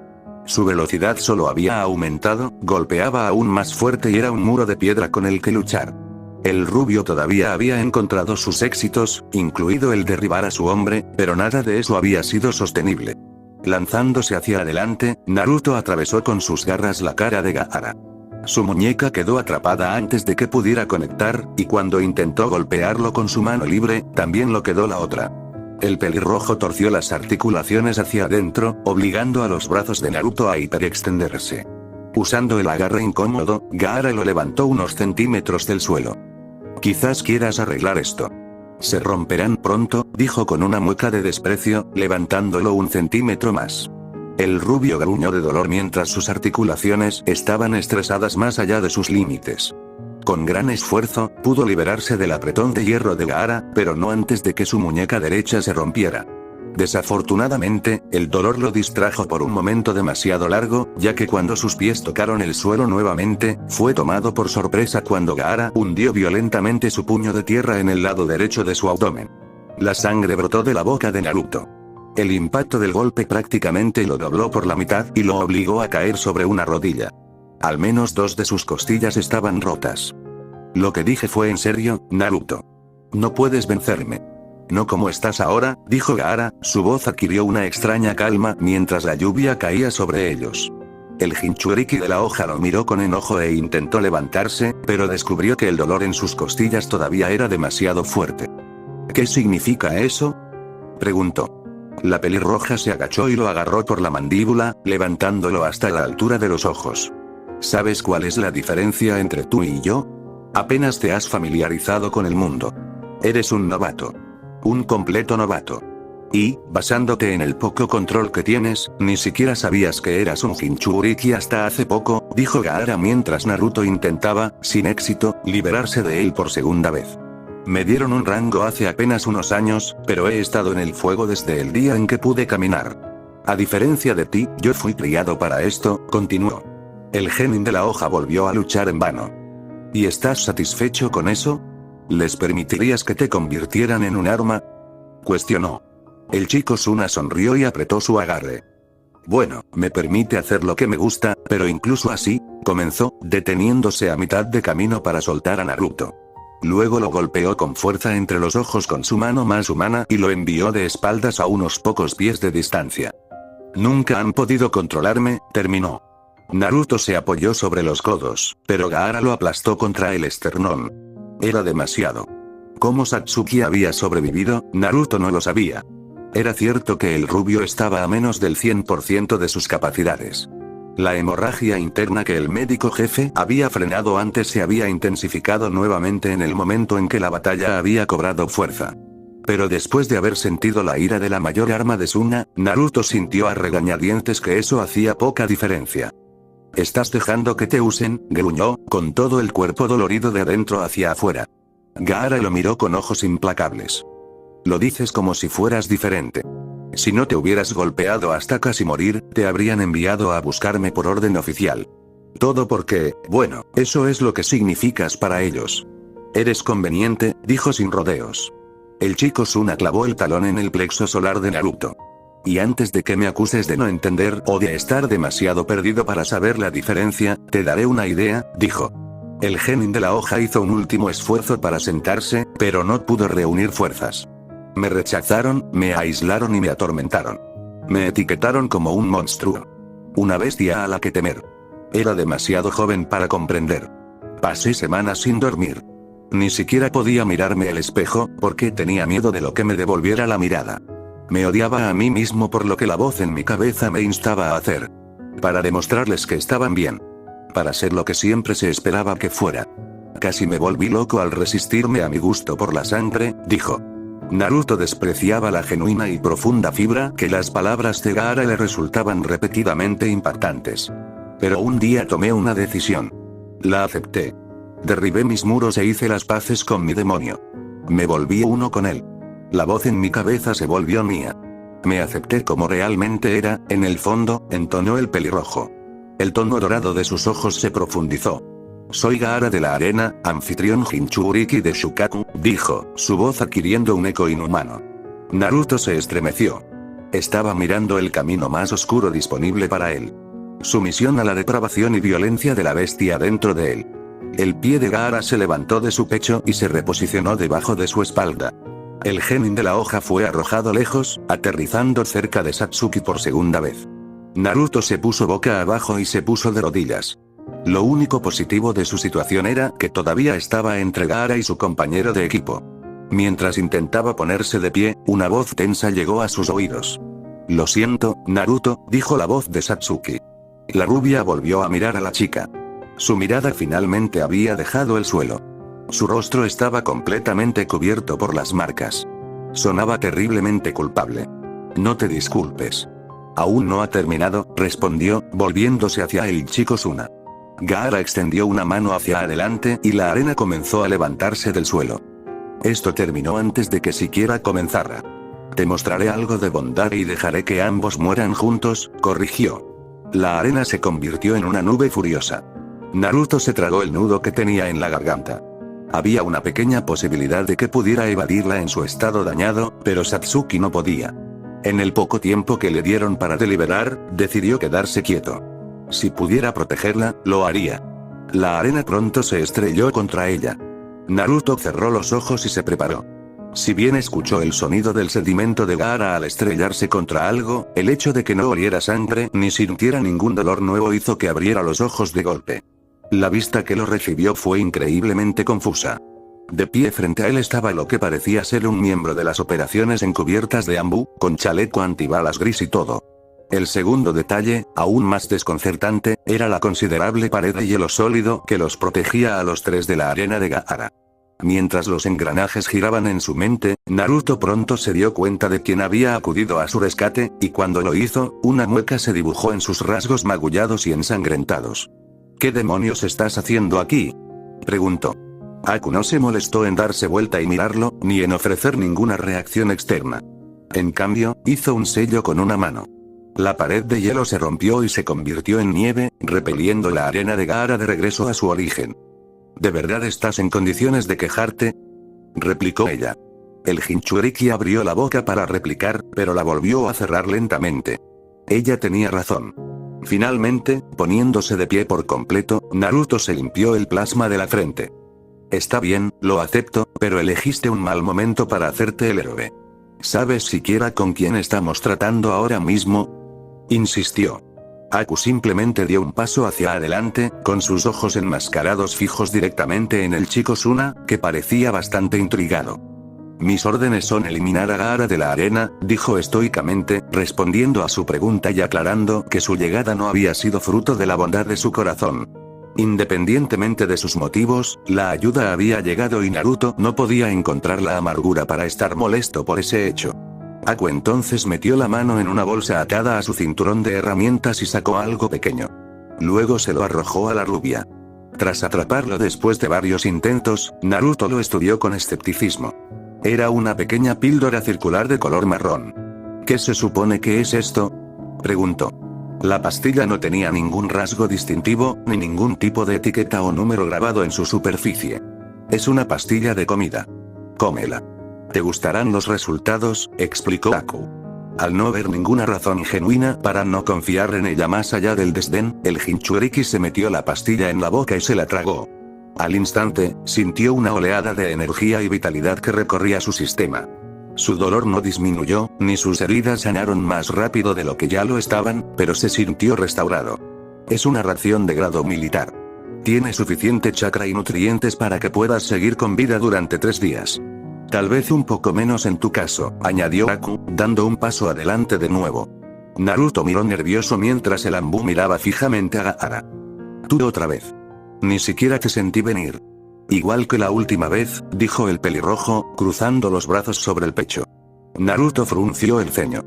Su velocidad solo había aumentado, golpeaba aún más fuerte y era un muro de piedra con el que luchar. El rubio todavía había encontrado sus éxitos, incluido el derribar a su hombre, pero nada de eso había sido sostenible. Lanzándose hacia adelante, Naruto atravesó con sus garras la cara de Gaara. Su muñeca quedó atrapada antes de que pudiera conectar, y cuando intentó golpearlo con su mano libre, también lo quedó la otra. El pelirrojo torció las articulaciones hacia adentro, obligando a los brazos de Naruto a hiperextenderse. Usando el agarre incómodo, Gaara lo levantó unos centímetros del suelo. Quizás quieras arreglar esto. Se romperán pronto, dijo con una mueca de desprecio, levantándolo un centímetro más. El rubio gruñó de dolor mientras sus articulaciones estaban estresadas más allá de sus límites. Con gran esfuerzo, pudo liberarse del apretón de hierro de Gaara, pero no antes de que su muñeca derecha se rompiera. Desafortunadamente, el dolor lo distrajo por un momento demasiado largo, ya que cuando sus pies tocaron el suelo nuevamente, fue tomado por sorpresa cuando Gaara hundió violentamente su puño de tierra en el lado derecho de su abdomen. La sangre brotó de la boca de Naruto. El impacto del golpe prácticamente lo dobló por la mitad y lo obligó a caer sobre una rodilla. Al menos 2 de sus costillas estaban rotas. Lo que dije fue en serio, Naruto. No puedes vencerme. No como estás ahora, dijo Gaara, su voz adquirió una extraña calma mientras la lluvia caía sobre ellos. El Jinchuriki de la hoja lo miró con enojo e intentó levantarse, pero descubrió que el dolor en sus costillas todavía era demasiado fuerte. ¿Qué significa eso?, preguntó. La pelirroja se agachó y lo agarró por la mandíbula, levantándolo hasta la altura de los ojos. ¿Sabes cuál es la diferencia entre tú y yo? Apenas te has familiarizado con el mundo. Eres un novato. Un completo novato. Y, basándote en el poco control que tienes, ni siquiera sabías que eras un Jinchuriki hasta hace poco, dijo Gaara mientras Naruto intentaba, sin éxito, liberarse de él por segunda vez. Me dieron un rango hace apenas unos años, pero he estado en el fuego desde el día en que pude caminar. A diferencia de ti, yo fui criado para esto, continuó. El genin de la hoja volvió a luchar en vano. ¿Y estás satisfecho con eso? ¿Les permitirías que te convirtieran en un arma?, cuestionó. El chico Suna sonrió y apretó su agarre. Bueno, me permite hacer lo que me gusta, pero incluso así, comenzó, deteniéndose a mitad de camino para soltar a Naruto. Luego lo golpeó con fuerza entre los ojos con su mano más humana y lo envió de espaldas a unos pocos pies de distancia. Nunca han podido controlarme, terminó. Naruto se apoyó sobre los codos, pero Gaara lo aplastó contra el esternón. Era demasiado. ¿Cómo Satsuki había sobrevivido? Naruto no lo sabía. Era cierto que el rubio estaba a menos del 100% de sus capacidades. La hemorragia interna que el médico jefe había frenado antes se había intensificado nuevamente en el momento en que la batalla había cobrado fuerza. Pero después de haber sentido la ira de la mayor arma de Suna, Naruto sintió a regañadientes que eso hacía poca diferencia. ¿Estás dejando que te usen?, gruñó, con todo el cuerpo dolorido de adentro hacia afuera. Gaara lo miró con ojos implacables. Lo dices como si fueras diferente. Si no te hubieras golpeado hasta casi morir, te habrían enviado a buscarme por orden oficial. Todo porque, bueno, eso es lo que significas para ellos. Eres conveniente, dijo sin rodeos. El chico Suna clavó el talón en el plexo solar de Naruto. Y antes de que me acuses de no entender o de estar demasiado perdido para saber la diferencia, te daré una idea, dijo. El genin de la hoja hizo un último esfuerzo para sentarse, pero no pudo reunir fuerzas. Me rechazaron, me aislaron y me atormentaron. Me etiquetaron como un monstruo. Una bestia a la que temer. Era demasiado joven para comprender. Pasé semanas sin dormir. Ni siquiera podía mirarme al espejo, porque tenía miedo de lo que me devolviera la mirada. Me odiaba a mí mismo por lo que la voz en mi cabeza me instaba a hacer. Para demostrarles que estaban bien. Para ser lo que siempre se esperaba que fuera. Casi me volví loco al resistirme a mi gusto por la sangre, dijo. Naruto despreciaba la genuina y profunda fibra que las palabras de Gaara le resultaban repetidamente impactantes. Pero un día tomé una decisión. La acepté. Derribé mis muros e hice las paces con mi demonio. Me volví uno con él. La voz en mi cabeza se volvió mía. Me acepté como realmente era, en el fondo, entonó el pelirrojo. El tono dorado de sus ojos se profundizó. Soy Gaara de la arena, anfitrión Jinchuriki de Shukaku, dijo, su voz adquiriendo un eco inhumano. Naruto se estremeció. Estaba mirando el camino más oscuro disponible para él. Sumisión a la depravación y violencia de la bestia dentro de él. El pie de Gaara se levantó de su pecho y se reposicionó debajo de su espalda. El genin de la hoja fue arrojado lejos, aterrizando cerca de Satsuki por segunda vez. Naruto se puso boca abajo y se puso de rodillas. Lo único positivo de su situación era que todavía estaba entre Gaara y su compañero de equipo. Mientras intentaba ponerse de pie, una voz tensa llegó a sus oídos. Lo siento, Naruto, dijo la voz de Satsuki. La rubia volvió a mirar a la chica. Su mirada finalmente había dejado el suelo. Su rostro estaba completamente cubierto por las marcas. Sonaba terriblemente culpable. No te disculpes. Aún no ha terminado, respondió, volviéndose hacia el chico Suna. Gaara extendió una mano hacia adelante y la arena comenzó a levantarse del suelo. Esto terminó antes de que siquiera comenzara. Te mostraré algo de bondad y dejaré que ambos mueran juntos, corrigió. La arena se convirtió en una nube furiosa. Naruto se tragó el nudo que tenía en la garganta. Había una pequeña posibilidad de que pudiera evadirla en su estado dañado, pero Satsuki no podía. En el poco tiempo que le dieron para deliberar, decidió quedarse quieto. Si pudiera protegerla, lo haría. La arena pronto se estrelló contra ella. Naruto cerró los ojos y se preparó. Si bien escuchó el sonido del sedimento de Gaara al estrellarse contra algo, el hecho de que no oliera sangre ni sintiera ningún dolor nuevo hizo que abriera los ojos de golpe. La vista que lo recibió fue increíblemente confusa. De pie frente a él estaba lo que parecía ser un miembro de las operaciones encubiertas de Ambu, con chaleco antibalas gris y todo. El segundo detalle, aún más desconcertante, era la considerable pared de hielo sólido que los protegía a los tres de la arena de Gaara. Mientras los engranajes giraban en su mente, Naruto pronto se dio cuenta de quién había acudido a su rescate, y cuando lo hizo, una mueca se dibujó en sus rasgos magullados y ensangrentados. ¿Qué demonios estás haciendo aquí?, preguntó. Aku no se molestó en darse vuelta y mirarlo, ni en ofrecer ninguna reacción externa. En cambio, hizo un sello con una mano. La pared de hielo se rompió y se convirtió en nieve, repeliendo la arena de Gaara de regreso a su origen. ¿De verdad estás en condiciones de quejarte?, replicó ella. El Jinchuriki abrió la boca para replicar, pero la volvió a cerrar lentamente. Ella tenía razón. Finalmente, poniéndose de pie por completo, Naruto se limpió el plasma de la frente. Está bien, lo acepto, pero elegiste un mal momento para hacerte el héroe. ¿Sabes siquiera con quién estamos tratando ahora mismo?, insistió. Aku simplemente dio un paso hacia adelante, con sus ojos enmascarados fijos directamente en el chico Suna, que parecía bastante intrigado. Mis órdenes son eliminar a Gaara de la arena, dijo estoicamente, respondiendo a su pregunta y aclarando que su llegada no había sido fruto de la bondad de su corazón. Independientemente de sus motivos, la ayuda había llegado y Naruto no podía encontrar la amargura para estar molesto por ese hecho. Aku entonces metió la mano en una bolsa atada a su cinturón de herramientas y sacó algo pequeño. Luego se lo arrojó a la rubia. Tras atraparlo después de varios intentos, Naruto lo estudió con escepticismo. Era una pequeña píldora circular de color marrón. ¿Qué se supone que es esto?, preguntó. La pastilla no tenía ningún rasgo distintivo, ni ningún tipo de etiqueta o número grabado en su superficie. Es una pastilla de comida. Cómela. Te gustarán los resultados, explicó Aku. Al no ver ninguna razón genuina para no confiar en ella más allá del desdén, el Jinchuriki se metió la pastilla en la boca y se la tragó. Al instante, sintió una oleada de energía y vitalidad que recorría su sistema. Su dolor no disminuyó, ni sus heridas sanaron más rápido de lo que ya lo estaban, pero se sintió restaurado. Es una ración de grado militar. Tiene suficiente chakra y nutrientes para que puedas seguir con vida durante 3 días. Tal vez un poco menos en tu caso, añadió Aku, dando un paso adelante de nuevo. Naruto miró nervioso mientras el Ambu miraba fijamente a Gaara. Tú otra vez. Ni siquiera te sentí venir. Igual que la última vez, dijo el pelirrojo, cruzando los brazos sobre el pecho. Naruto frunció el ceño.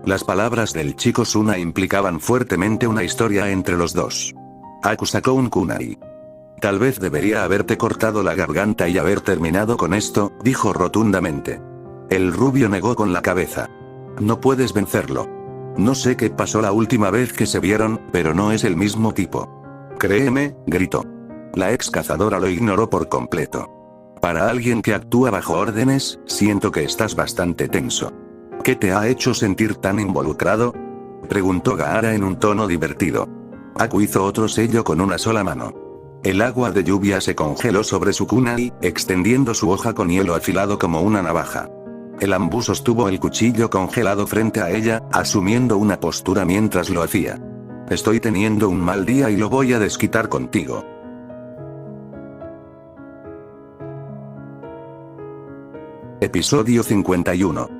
Las palabras del chico Suna implicaban fuertemente una historia entre los dos. Aku sacó un kunai. Tal vez debería haberte cortado la garganta y haber terminado con esto, dijo rotundamente. El rubio negó con la cabeza. No puedes vencerlo. No sé qué pasó la última vez que se vieron, pero no es el mismo tipo. Créeme, gritó. La ex cazadora lo ignoró por completo. Para alguien que actúa bajo órdenes, siento que estás bastante tenso. ¿Qué te ha hecho sentir tan involucrado?, preguntó Gaara en un tono divertido. Aku hizo otro sello con una sola mano. El agua de lluvia se congeló sobre su kunai, extendiendo su hoja con hielo afilado como una navaja. El Ambu sostuvo el cuchillo congelado frente a ella, asumiendo una postura mientras lo hacía. Estoy teniendo un mal día y lo voy a desquitar contigo. Episodio 51.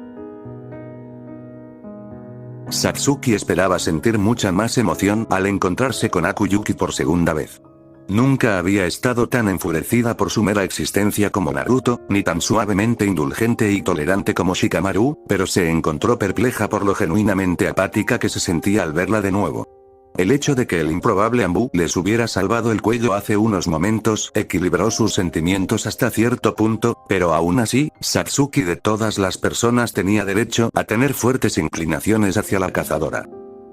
Satsuki esperaba sentir mucha más emoción al encontrarse con Akuyuki por segunda vez. Nunca había estado tan enfurecida por su mera existencia como Naruto, ni tan suavemente indulgente y tolerante como Shikamaru, pero se encontró perpleja por lo genuinamente apática que se sentía al verla de nuevo. El hecho de que el improbable Ambu les hubiera salvado el cuello hace unos momentos equilibró sus sentimientos hasta cierto punto, pero aún así, Satsuki de todas las personas tenía derecho a tener fuertes inclinaciones hacia la cazadora.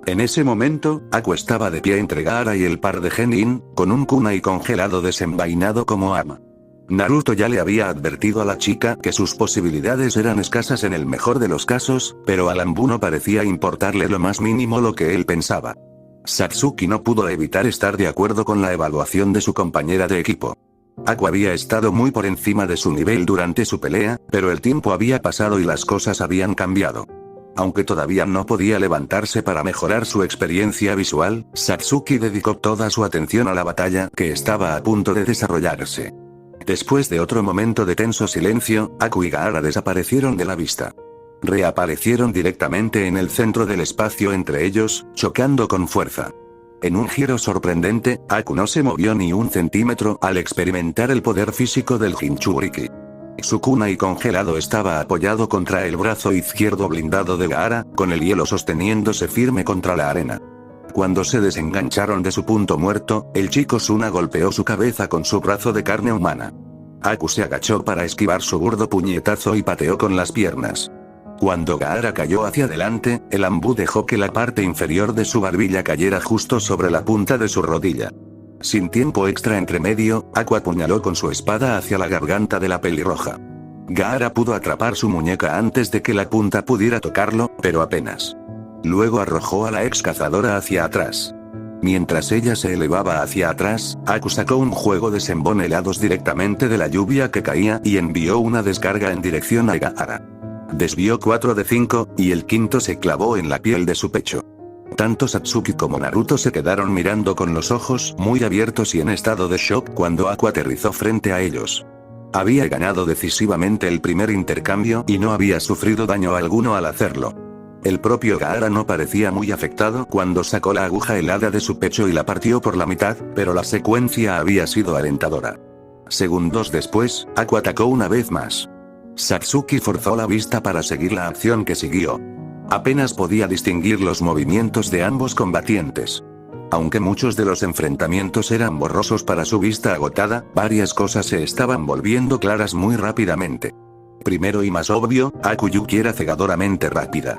En ese momento, Aku estaba de pie entre Gaara y el par de Genin, con un kunai congelado desenvainado como arma. Naruto ya le había advertido a la chica que sus posibilidades eran escasas en el mejor de los casos, pero al Ambu no parecía importarle lo más mínimo lo que él pensaba. Satsuki no pudo evitar estar de acuerdo con la evaluación de su compañera de equipo. Aku había estado muy por encima de su nivel durante su pelea, pero el tiempo había pasado y las cosas habían cambiado. Aunque todavía no podía levantarse para mejorar su experiencia visual, Satsuki dedicó toda su atención a la batalla que estaba a punto de desarrollarse. Después de otro momento de tenso silencio, Aku y Gaara desaparecieron de la vista. Reaparecieron directamente en el centro del espacio entre ellos, chocando con fuerza. En un giro sorprendente, Aku no se movió ni un centímetro al experimentar el poder físico del Jinchuriki. Su kunai congelado estaba apoyado contra el brazo izquierdo blindado de Gaara, con el hielo sosteniéndose firme contra la arena. Cuando se desengancharon de su punto muerto, el chico Suna golpeó su cabeza con su brazo de carne humana. Aku se agachó para esquivar su burdo puñetazo y pateó con las piernas. Cuando Gaara cayó hacia adelante, el ambú dejó que la parte inferior de su barbilla cayera justo sobre la punta de su rodilla. Sin tiempo extra entre medio, Aku apuñaló con su espada hacia la garganta de la pelirroja. Gaara pudo atrapar su muñeca antes de que la punta pudiera tocarlo, pero apenas. Luego arrojó a la ex cazadora hacia atrás. Mientras ella se elevaba hacia atrás, Aku sacó un juego de sembón helados directamente de la lluvia que caía y envió una descarga en dirección a Gaara. Desvió 4 de 5, y el quinto se clavó en la piel de su pecho. Tanto Satsuki como Naruto se quedaron mirando con los ojos muy abiertos y en estado de shock cuando Aku aterrizó frente a ellos. Había ganado decisivamente el primer intercambio y no había sufrido daño alguno al hacerlo. El propio Gaara no parecía muy afectado cuando sacó la aguja helada de su pecho y la partió por la mitad, pero la secuencia había sido alentadora. Segundos después, Aku atacó una vez más. Satsuki forzó la vista para seguir la acción que siguió. Apenas podía distinguir los movimientos de ambos combatientes. Aunque muchos de los enfrentamientos eran borrosos para su vista agotada, varias cosas se estaban volviendo claras muy rápidamente. Primero y más obvio, Akuyuki era cegadoramente rápida.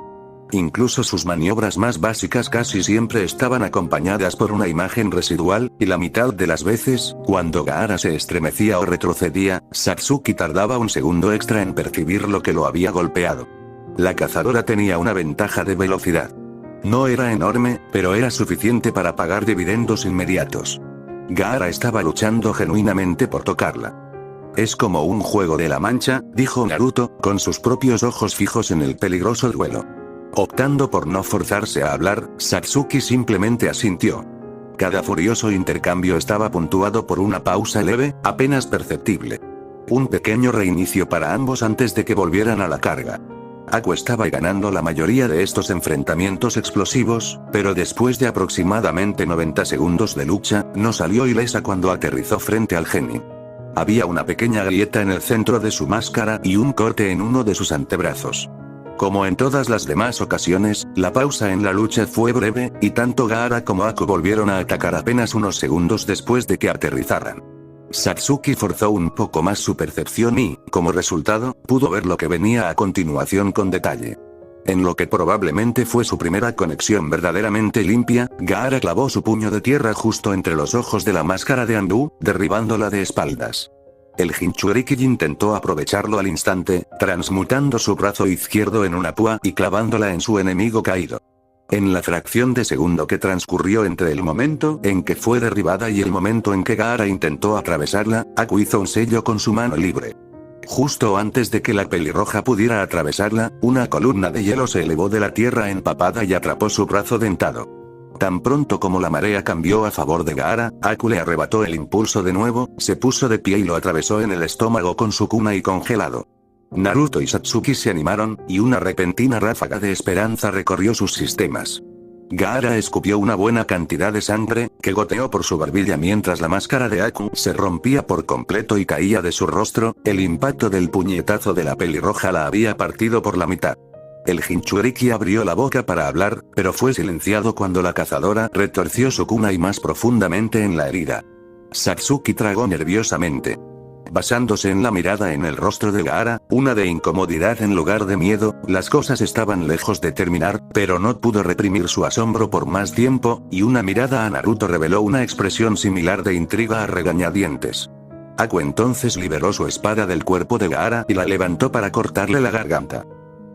Incluso sus maniobras más básicas casi siempre estaban acompañadas por una imagen residual, y la mitad de las veces, cuando Gaara se estremecía o retrocedía, Satsuki tardaba un segundo extra en percibir lo que lo había golpeado. La cazadora tenía una ventaja de velocidad. No era enorme, pero era suficiente para pagar dividendos inmediatos. Gaara estaba luchando genuinamente por tocarla. Es como un juego de la mancha, dijo Naruto, con sus propios ojos fijos en el peligroso duelo. Optando por no forzarse a hablar, Satsuki simplemente asintió. Cada furioso intercambio estaba puntuado por una pausa leve, apenas perceptible. Un pequeño reinicio para ambos antes de que volvieran a la carga. Aku estaba ganando la mayoría de estos enfrentamientos explosivos, pero después de aproximadamente 90 segundos de lucha, no salió ilesa cuando aterrizó frente al genin. Había una pequeña grieta en el centro de su máscara y un corte en uno de sus antebrazos. Como en todas las demás ocasiones, la pausa en la lucha fue breve, y tanto Gaara como Aku volvieron a atacar apenas unos segundos después de que aterrizaran. Satsuki forzó un poco más su percepción y, como resultado, pudo ver lo que venía a continuación con detalle. En lo que probablemente fue su primera conexión verdaderamente limpia, Gaara clavó su puño de tierra justo entre los ojos de la máscara de Anbu, derribándola de espaldas. El Jinchuriki intentó aprovecharlo al instante, transmutando su brazo izquierdo en una púa y clavándola en su enemigo caído. En la fracción de segundo que transcurrió entre el momento en que fue derribada y el momento en que Gaara intentó atravesarla, Aku hizo un sello con su mano libre. Justo antes de que la pelirroja pudiera atravesarla, una columna de hielo se elevó de la tierra empapada y atrapó su brazo dentado. Tan pronto como la marea cambió a favor de Gaara, Aku le arrebató el impulso de nuevo, se puso de pie y lo atravesó en el estómago con su kunai congelado. Naruto y Satsuki se animaron, y una repentina ráfaga de esperanza recorrió sus sistemas. Gaara escupió una buena cantidad de sangre, que goteó por su barbilla mientras la máscara de Aku se rompía por completo y caía de su rostro. El impacto del puñetazo de la pelirroja la había partido por la mitad. El Jinchuriki abrió la boca para hablar, pero fue silenciado cuando la cazadora retorció su kunai más profundamente en la herida. Satsuki tragó nerviosamente. Basándose en la mirada en el rostro de Gaara, una de incomodidad en lugar de miedo, las cosas estaban lejos de terminar, pero no pudo reprimir su asombro por más tiempo, y una mirada a Naruto reveló una expresión similar de intriga a regañadientes. Aku entonces liberó su espada del cuerpo de Gaara y la levantó para cortarle la garganta.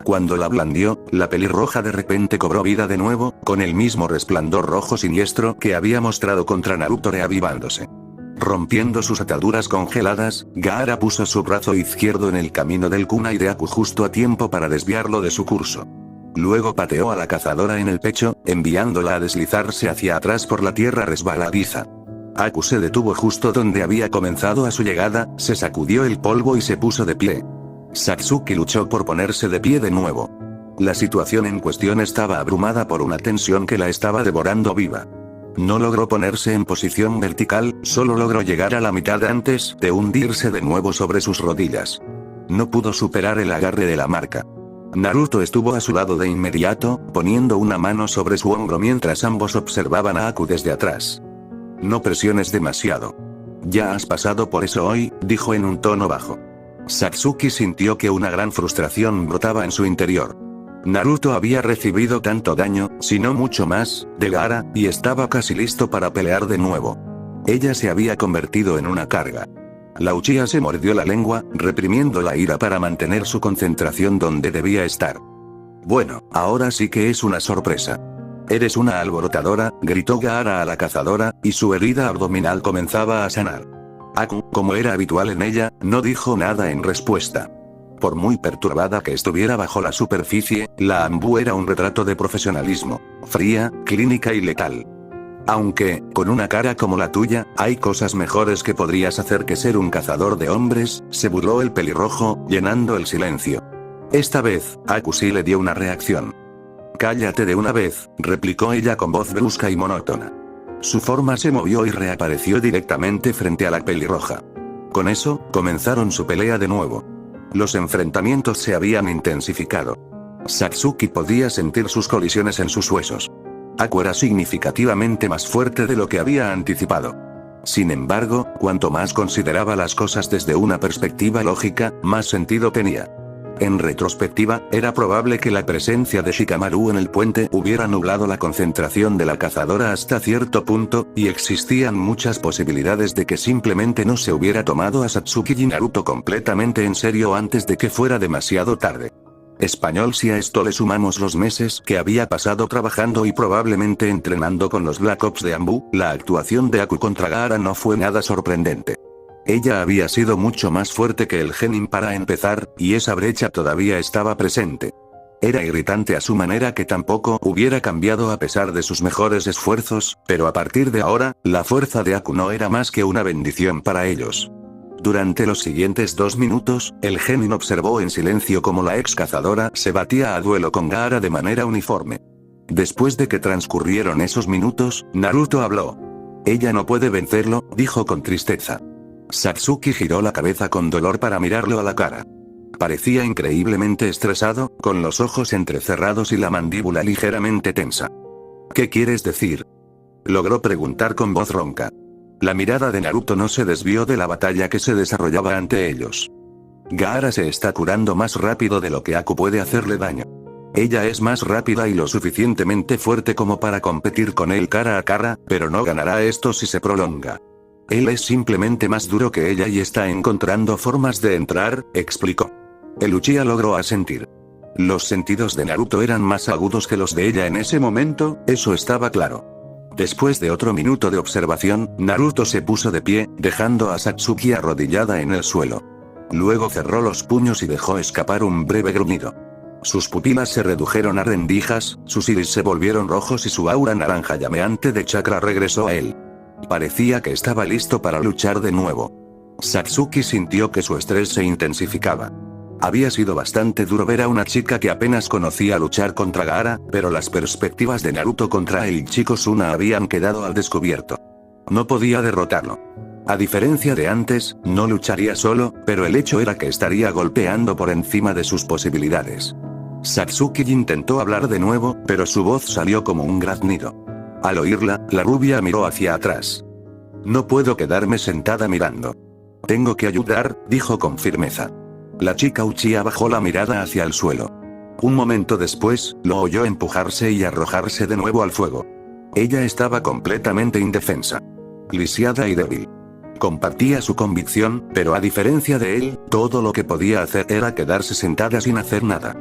Cuando la blandió, la pelirroja de repente cobró vida de nuevo, con el mismo resplandor rojo siniestro que había mostrado contra Naruto reavivándose. Rompiendo sus ataduras congeladas, Gaara puso su brazo izquierdo en el camino del kunai de Aku justo a tiempo para desviarlo de su curso. Luego pateó a la cazadora en el pecho, enviándola a deslizarse hacia atrás por la tierra resbaladiza. Aku se detuvo justo donde había comenzado a su llegada, se sacudió el polvo y se puso de pie. Satsuki luchó por ponerse de pie de nuevo. La situación en cuestión estaba abrumada por una tensión que la estaba devorando viva. No logró ponerse en posición vertical, solo logró llegar a la mitad antes de hundirse de nuevo sobre sus rodillas. No pudo superar el agarre de la marca. Naruto estuvo a su lado de inmediato, poniendo una mano sobre su hombro mientras ambos observaban a Aku desde atrás. No presiones demasiado. Ya has pasado por eso hoy, dijo en un tono bajo. Satsuki sintió que una gran frustración brotaba en su interior. Naruto había recibido tanto daño, si no mucho más, de Gaara, y estaba casi listo para pelear de nuevo. Ella se había convertido en una carga. La Uchiha se mordió la lengua, reprimiendo la ira para mantener su concentración donde debía estar. Bueno, ahora sí que es una sorpresa. Eres una alborotadora, gritó Gaara a la cazadora, y su herida abdominal comenzaba a sanar. Aku, como era habitual en ella, no dijo nada en respuesta. Por muy perturbada que estuviera bajo la superficie, la Anbu era un retrato de profesionalismo, fría, clínica y letal. Aunque, con una cara como la tuya, hay cosas mejores que podrías hacer que ser un cazador de hombres, se burló el pelirrojo, llenando el silencio. Esta vez, Aku sí le dio una reacción. Cállate de una vez, replicó ella con voz brusca y monótona. Su forma se movió y reapareció directamente frente a la pelirroja. Con eso, comenzaron su pelea de nuevo. Los enfrentamientos se habían intensificado. Satsuki podía sentir sus colisiones en sus huesos. Aku era significativamente más fuerte de lo que había anticipado. Sin embargo, cuanto más consideraba las cosas desde una perspectiva lógica, más sentido tenía. En retrospectiva, era probable que la presencia de Shikamaru en el puente hubiera nublado la concentración de la cazadora hasta cierto punto, y existían muchas posibilidades de que simplemente no se hubiera tomado a Satsuki y Naruto completamente en serio antes de que fuera demasiado tarde. Español si a esto le sumamos los meses que había pasado trabajando y probablemente entrenando con los Black Ops de Anbu, la actuación de Aku contra Gaara no fue nada sorprendente. Ella había sido mucho más fuerte que el genin para empezar, y esa brecha todavía estaba presente. Era irritante a su manera que tampoco hubiera cambiado a pesar de sus mejores esfuerzos, pero a partir de ahora, la fuerza de Aku no era más que una bendición para ellos. Durante los siguientes 2 minutos, el genin observó en silencio cómo la ex cazadora se batía a duelo con Gaara de manera uniforme. Después de que transcurrieron esos minutos, Naruto habló. Ella no puede vencerlo, dijo con tristeza. Satsuki giró la cabeza con dolor para mirarlo a la cara. Parecía increíblemente estresado, con los ojos entrecerrados y la mandíbula ligeramente tensa. ¿Qué quieres decir? Logró preguntar con voz ronca. La mirada de Naruto no se desvió de la batalla que se desarrollaba ante ellos. Gaara se está curando más rápido de lo que Aku puede hacerle daño. Ella es más rápida y lo suficientemente fuerte como para competir con él cara a cara, pero no ganará esto si se prolonga. Él es simplemente más duro que ella y está encontrando formas de entrar, explicó. El Uchiha logró asentir. Los sentidos de Naruto eran más agudos que los de ella en ese momento, eso estaba claro. Después de otro minuto de observación, Naruto se puso de pie, dejando a Satsuki arrodillada en el suelo. Luego cerró los puños y dejó escapar un breve gruñido. Sus pupilas se redujeron a rendijas, sus iris se volvieron rojos y su aura naranja llameante de chakra regresó a él. Parecía que estaba listo para luchar de nuevo. Satsuki sintió que su estrés se intensificaba. Había sido bastante duro ver a una chica que apenas conocía luchar contra Gaara, pero las perspectivas de Naruto contra el chico Suna habían quedado al descubierto. No podía derrotarlo. A diferencia de antes, no lucharía solo, pero el hecho era que estaría golpeando por encima de sus posibilidades. Satsuki intentó hablar de nuevo, pero su voz salió como un graznido. Al oírla, la rubia miró hacia atrás. No puedo quedarme sentada mirando. Tengo que ayudar, dijo con firmeza. La chica Uchiha bajó la mirada hacia el suelo. Un momento después, lo oyó empujarse y arrojarse de nuevo al fuego. Ella estaba completamente indefensa. Lisiada y débil. Compartía su convicción, pero a diferencia de él, todo lo que podía hacer era quedarse sentada sin hacer nada.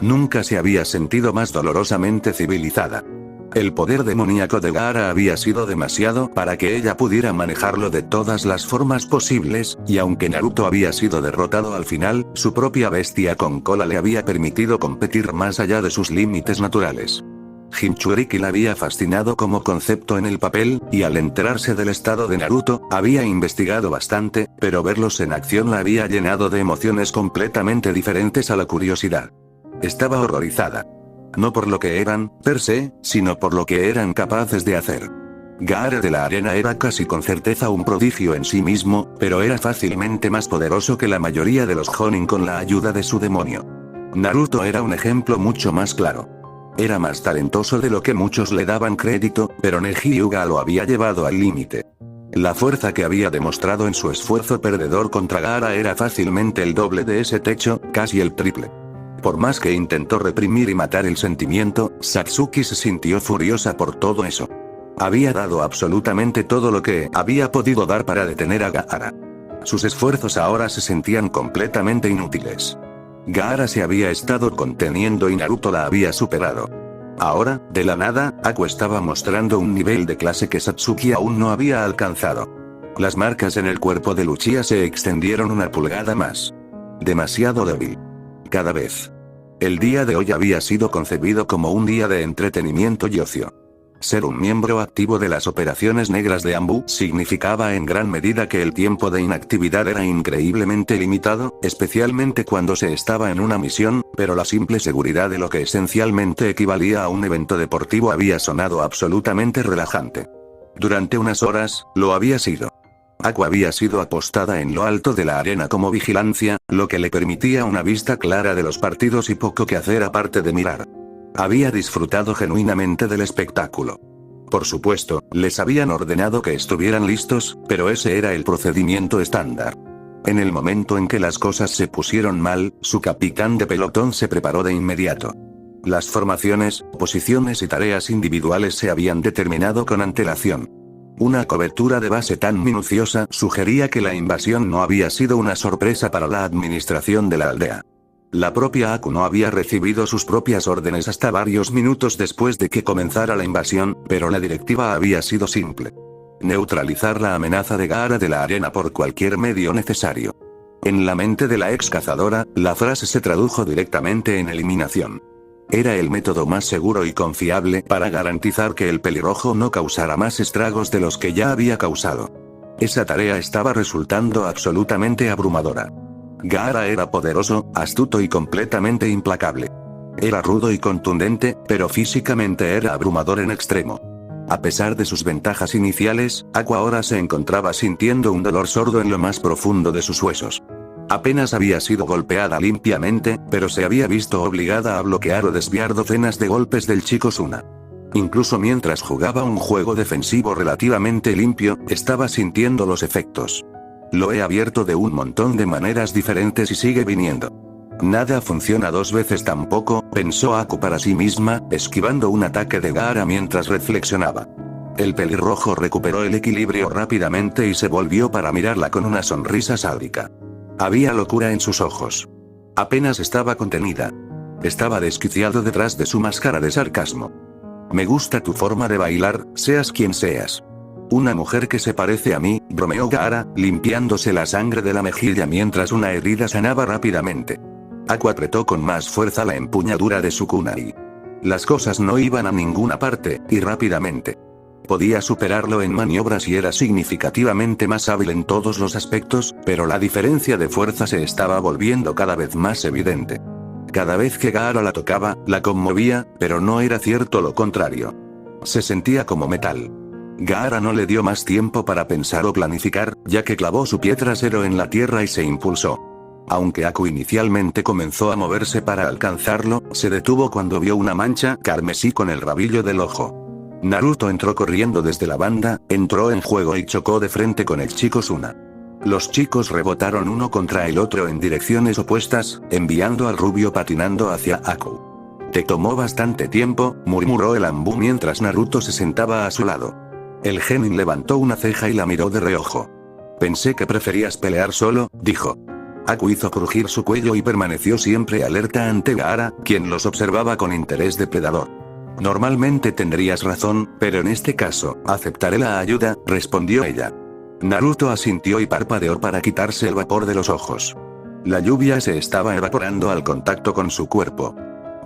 Nunca se había sentido más dolorosamente civilizada. El poder demoníaco de Gaara había sido demasiado para que ella pudiera manejarlo de todas las formas posibles, y aunque Naruto había sido derrotado al final, su propia bestia con cola le había permitido competir más allá de sus límites naturales. Jinchuriki la había fascinado como concepto en el papel, y al enterarse del estado de Naruto, había investigado bastante, pero verlos en acción la había llenado de emociones completamente diferentes a la curiosidad. Estaba horrorizada. No por lo que eran, per se, sino por lo que eran capaces de hacer. Gaara de la Arena era casi con certeza un prodigio en sí mismo, pero era fácilmente más poderoso que la mayoría de los Jonin con la ayuda de su demonio. Naruto era un ejemplo mucho más claro. Era más talentoso de lo que muchos le daban crédito, pero Neji Hyuga lo había llevado al límite. La fuerza que había demostrado en su esfuerzo perdedor contra Gaara era fácilmente el doble de ese techo, casi el triple. Por más que intentó reprimir y matar el sentimiento, Satsuki se sintió furiosa por todo eso. Había dado absolutamente todo lo que había podido dar para detener a Gaara. Sus esfuerzos ahora se sentían completamente inútiles. Gaara se había estado conteniendo y Naruto la había superado. Ahora, de la nada, Aku estaba mostrando un nivel de clase que Satsuki aún no había alcanzado. Las marcas en el cuerpo de Uchiha se extendieron una pulgada más. Demasiado débil. Cada vez. El día de hoy había sido concebido como un día de entretenimiento y ocio. Ser un miembro activo de las operaciones negras de Anbu significaba en gran medida que el tiempo de inactividad era increíblemente limitado, especialmente cuando se estaba en una misión, pero la simple seguridad de lo que esencialmente equivalía a un evento deportivo había sonado absolutamente relajante. Durante unas horas, lo había sido. Aku había sido apostada en lo alto de la arena como vigilancia, lo que le permitía una vista clara de los partidos y poco que hacer aparte de mirar. Había disfrutado genuinamente del espectáculo. Por supuesto, les habían ordenado que estuvieran listos, pero ese era el procedimiento estándar. En el momento en que las cosas se pusieron mal, su capitán de pelotón se preparó de inmediato. Las formaciones, posiciones y tareas individuales se habían determinado con antelación. Una cobertura de base tan minuciosa sugería que la invasión no había sido una sorpresa para la administración de la aldea. La propia Aku no había recibido sus propias órdenes hasta varios minutos después de que comenzara la invasión, pero la directiva había sido simple. Neutralizar la amenaza de Gaara de la Arena por cualquier medio necesario. En la mente de la ex cazadora, la frase se tradujo directamente en eliminación. Era el método más seguro y confiable para garantizar que el pelirrojo no causara más estragos de los que ya había causado. Esa tarea estaba resultando absolutamente abrumadora. Gaara era poderoso, astuto y completamente implacable. Era rudo y contundente, pero físicamente era abrumador en extremo. A pesar de sus ventajas iniciales, Aku ahora se encontraba sintiendo un dolor sordo en lo más profundo de sus huesos. Apenas había sido golpeada limpiamente, pero se había visto obligada a bloquear o desviar docenas de golpes del chico Suna. Incluso mientras jugaba un juego defensivo relativamente limpio, estaba sintiendo los efectos. Lo he abierto de un montón de maneras diferentes y sigue viniendo. Nada funciona dos veces tampoco, pensó Aku para sí misma, esquivando un ataque de Gaara mientras reflexionaba. El pelirrojo recuperó el equilibrio rápidamente y se volvió para mirarla con una sonrisa sádica. Había locura en sus ojos. Apenas estaba contenida. Estaba desquiciado detrás de su máscara de sarcasmo. Me gusta tu forma de bailar, seas quien seas. Una mujer que se parece a mí, bromeó Gaara, limpiándose la sangre de la mejilla mientras una herida sanaba rápidamente. Aku apretó con más fuerza la empuñadura de su kunai. Las cosas no iban a ninguna parte, y rápidamente. Podía superarlo en maniobras y era significativamente más hábil en todos los aspectos, pero la diferencia de fuerza se estaba volviendo cada vez más evidente. Cada vez que Gaara la tocaba, la conmovía, pero no era cierto lo contrario. Se sentía como metal. Gaara no le dio más tiempo para pensar o planificar, ya que clavó su pie trasero en la tierra y se impulsó. Aunque Aku inicialmente comenzó a moverse para alcanzarlo, se detuvo cuando vio una mancha carmesí con el rabillo del ojo. Naruto entró corriendo desde la banda, entró en juego y chocó de frente con el chico Suna. Los chicos rebotaron uno contra el otro en direcciones opuestas, enviando al rubio patinando hacia Aku. Te tomó bastante tiempo, murmuró el Anbu mientras Naruto se sentaba a su lado. El genin levantó una ceja y la miró de reojo. Pensé que preferías pelear solo, dijo. Aku hizo crujir su cuello y permaneció siempre alerta ante Gaara, quien los observaba con interés depredador. Normalmente tendrías razón, pero en este caso, aceptaré la ayuda, respondió ella. Naruto asintió y parpadeó para quitarse el vapor de los ojos. La lluvia se estaba evaporando al contacto con su cuerpo.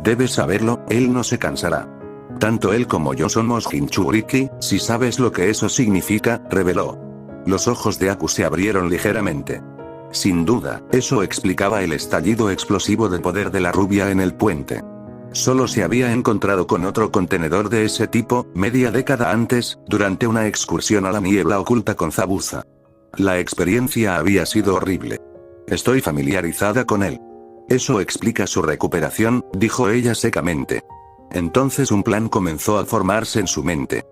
Debes saberlo, él no se cansará. Tanto él como yo somos Jinchuriki, si sabes lo que eso significa, reveló. Los ojos de Aku se abrieron ligeramente. Sin duda, eso explicaba el estallido explosivo de poder de la rubia en el puente. Solo se había encontrado con otro contenedor de ese tipo, media década antes, durante una excursión a la niebla oculta con Zabuza. La experiencia había sido horrible. Estoy familiarizada con él. Eso explica su recuperación, dijo ella secamente. Entonces un plan comenzó a formarse en su mente.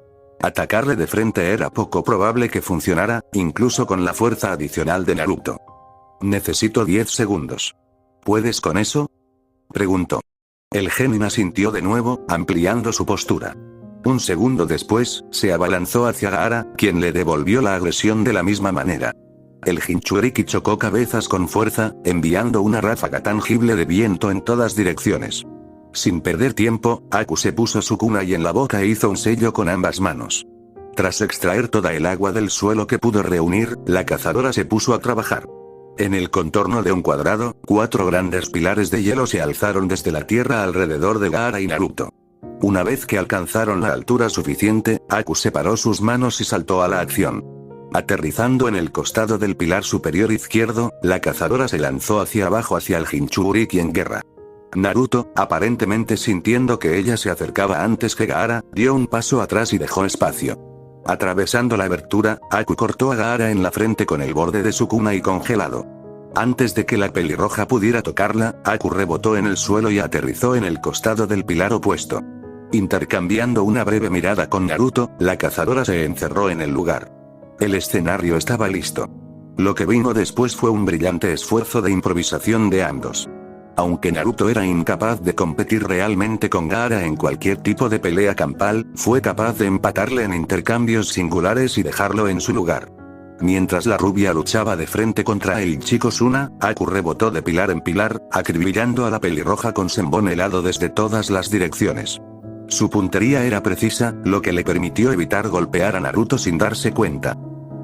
Atacarle de frente era poco probable que funcionara, incluso con la fuerza adicional de Naruto. Necesito 10 segundos. ¿Puedes con eso?, preguntó. El genin asintió de nuevo, ampliando su postura. Un segundo después, se abalanzó hacia Gaara, quien le devolvió la agresión de la misma manera. El Jinchuriki chocó cabezas con fuerza, enviando una ráfaga tangible de viento en todas direcciones. Sin perder tiempo, Aku se puso su kunai en la boca e hizo un sello con ambas manos. Tras extraer toda el agua del suelo que pudo reunir, la cazadora se puso a trabajar. En el contorno de un cuadrado, 4 grandes pilares de hielo se alzaron desde la tierra alrededor de Gaara y Naruto. Una vez que alcanzaron la altura suficiente, Aku separó sus manos y saltó a la acción. Aterrizando en el costado del pilar superior izquierdo, la cazadora se lanzó hacia abajo hacia el Jinchuriki en guerra. Naruto, aparentemente sintiendo que ella se acercaba antes que Gaara, dio un paso atrás y dejó espacio. Atravesando la abertura, Aku cortó a Gaara en la frente con el borde de su kunai congelado. Antes de que la pelirroja pudiera tocarla, Aku rebotó en el suelo y aterrizó en el costado del pilar opuesto. Intercambiando una breve mirada con Naruto, la cazadora se encerró en el lugar. El escenario estaba listo. Lo que vino después fue un brillante esfuerzo de improvisación de ambos. Aunque Naruto era incapaz de competir realmente con Gaara en cualquier tipo de pelea campal, fue capaz de empatarle en intercambios singulares y dejarlo en su lugar. Mientras la rubia luchaba de frente contra el chico Suna, Aku rebotó de pilar en pilar, acribillando a la pelirroja con senbón helado desde todas las direcciones. Su puntería era precisa, lo que le permitió evitar golpear a Naruto sin darse cuenta.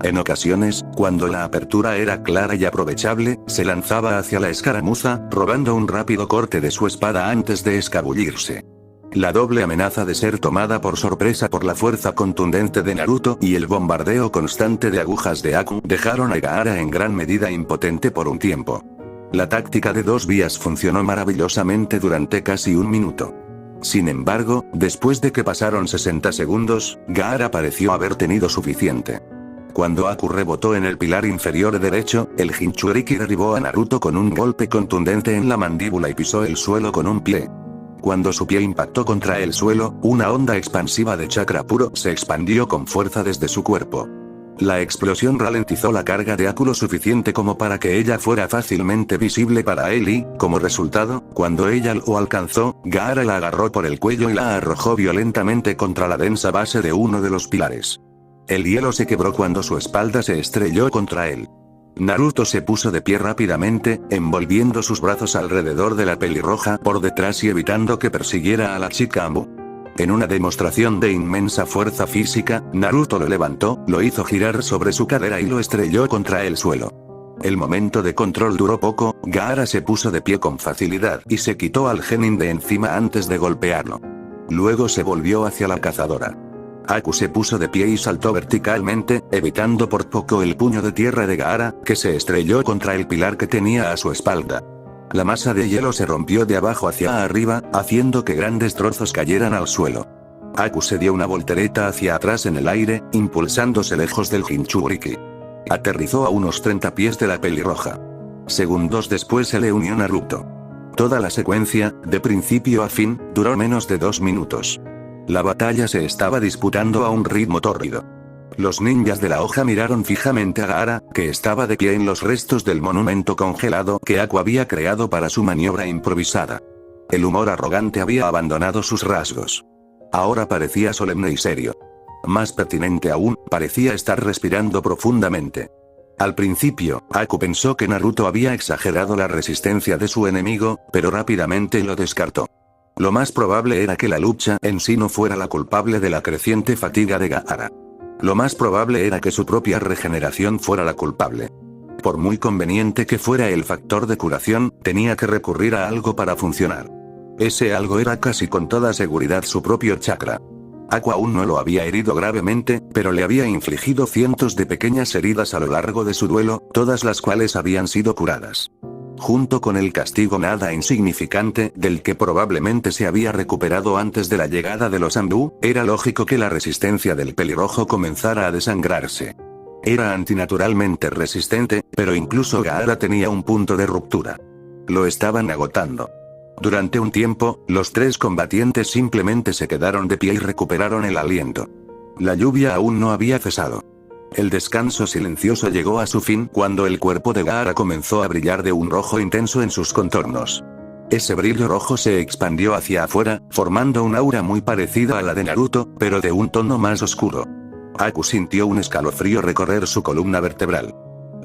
En ocasiones, cuando la apertura era clara y aprovechable, se lanzaba hacia la escaramuza, robando un rápido corte de su espada antes de escabullirse. La doble amenaza de ser tomada por sorpresa por la fuerza contundente de Naruto y el bombardeo constante de agujas de Aku dejaron a Gaara en gran medida impotente por un tiempo. La táctica de 2 vías funcionó maravillosamente durante casi un minuto. Sin embargo, después de que pasaron 60 segundos, Gaara pareció haber tenido suficiente. Cuando Aku rebotó en el pilar inferior derecho, el Jinchuriki derribó a Naruto con un golpe contundente en la mandíbula y pisó el suelo con un pie. Cuando su pie impactó contra el suelo, una onda expansiva de chakra puro se expandió con fuerza desde su cuerpo. La explosión ralentizó la carga de Aku lo suficiente como para que ella fuera fácilmente visible para él y, como resultado, cuando ella lo alcanzó, Gaara la agarró por el cuello y la arrojó violentamente contra la densa base de uno de los pilares. El hielo se quebró cuando su espalda se estrelló contra él. Naruto se puso de pie rápidamente, envolviendo sus brazos alrededor de la pelirroja por detrás y evitando que persiguiera a la chica Ambu. En una demostración de inmensa fuerza física, Naruto lo levantó, lo hizo girar sobre su cadera y lo estrelló contra el suelo. El momento de control duró poco, Gaara se puso de pie con facilidad y se quitó al genin de encima antes de golpearlo. Luego se volvió hacia la cazadora. Aku se puso de pie y saltó verticalmente, evitando por poco el puño de tierra de Gaara, que se estrelló contra el pilar que tenía a su espalda. La masa de hielo se rompió de abajo hacia arriba, haciendo que grandes trozos cayeran al suelo. Aku se dio una voltereta hacia atrás en el aire, impulsándose lejos del Jinchuriki. Aterrizó a unos 30 pies de la pelirroja. Segundos después se le unió Naruto. Toda la secuencia, de principio a fin, duró menos de 2 minutos. La batalla se estaba disputando a un ritmo tórrido. Los ninjas de la hoja miraron fijamente a Gaara, que estaba de pie en los restos del monumento congelado que Aku había creado para su maniobra improvisada. El humor arrogante había abandonado sus rasgos. Ahora parecía solemne y serio. Más pertinente aún, parecía estar respirando profundamente. Al principio, Aku pensó que Naruto había exagerado la resistencia de su enemigo, pero rápidamente lo descartó. Lo más probable era que la lucha en sí no fuera la culpable de la creciente fatiga de Gaara. Lo más probable era que su propia regeneración fuera la culpable. Por muy conveniente que fuera el factor de curación, tenía que recurrir a algo para funcionar. Ese algo era casi con toda seguridad su propio chakra. Aqua aún no lo había herido gravemente, pero le había infligido cientos de pequeñas heridas a lo largo de su duelo, todas las cuales habían sido curadas. Junto con el castigo nada insignificante, del que probablemente se había recuperado antes de la llegada de los Ambu, era lógico que la resistencia del pelirrojo comenzara a desangrarse. Era antinaturalmente resistente, pero incluso Gaara tenía un punto de ruptura. Lo estaban agotando. Durante un tiempo, los tres combatientes simplemente se quedaron de pie y recuperaron el aliento. La lluvia aún no había cesado. El descanso silencioso llegó a su fin cuando el cuerpo de Gaara comenzó a brillar de un rojo intenso en sus contornos. Ese brillo rojo se expandió hacia afuera, formando un aura muy parecida a la de Naruto, pero de un tono más oscuro. Aku sintió un escalofrío recorrer su columna vertebral.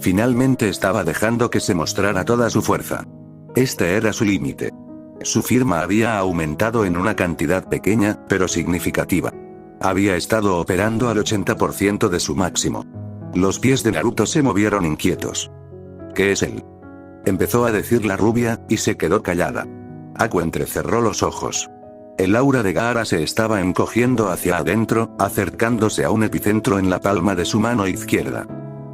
Finalmente estaba dejando que se mostrara toda su fuerza. Este era su límite. Su firma había aumentado en una cantidad pequeña, pero significativa. Había estado operando al 80% de su máximo. Los pies de Naruto se movieron inquietos. ¿Qué es él? Empezó a decir la rubia, y se quedó callada. Aku entrecerró los ojos. El aura de Gaara se estaba encogiendo hacia adentro, acercándose a un epicentro en la palma de su mano izquierda.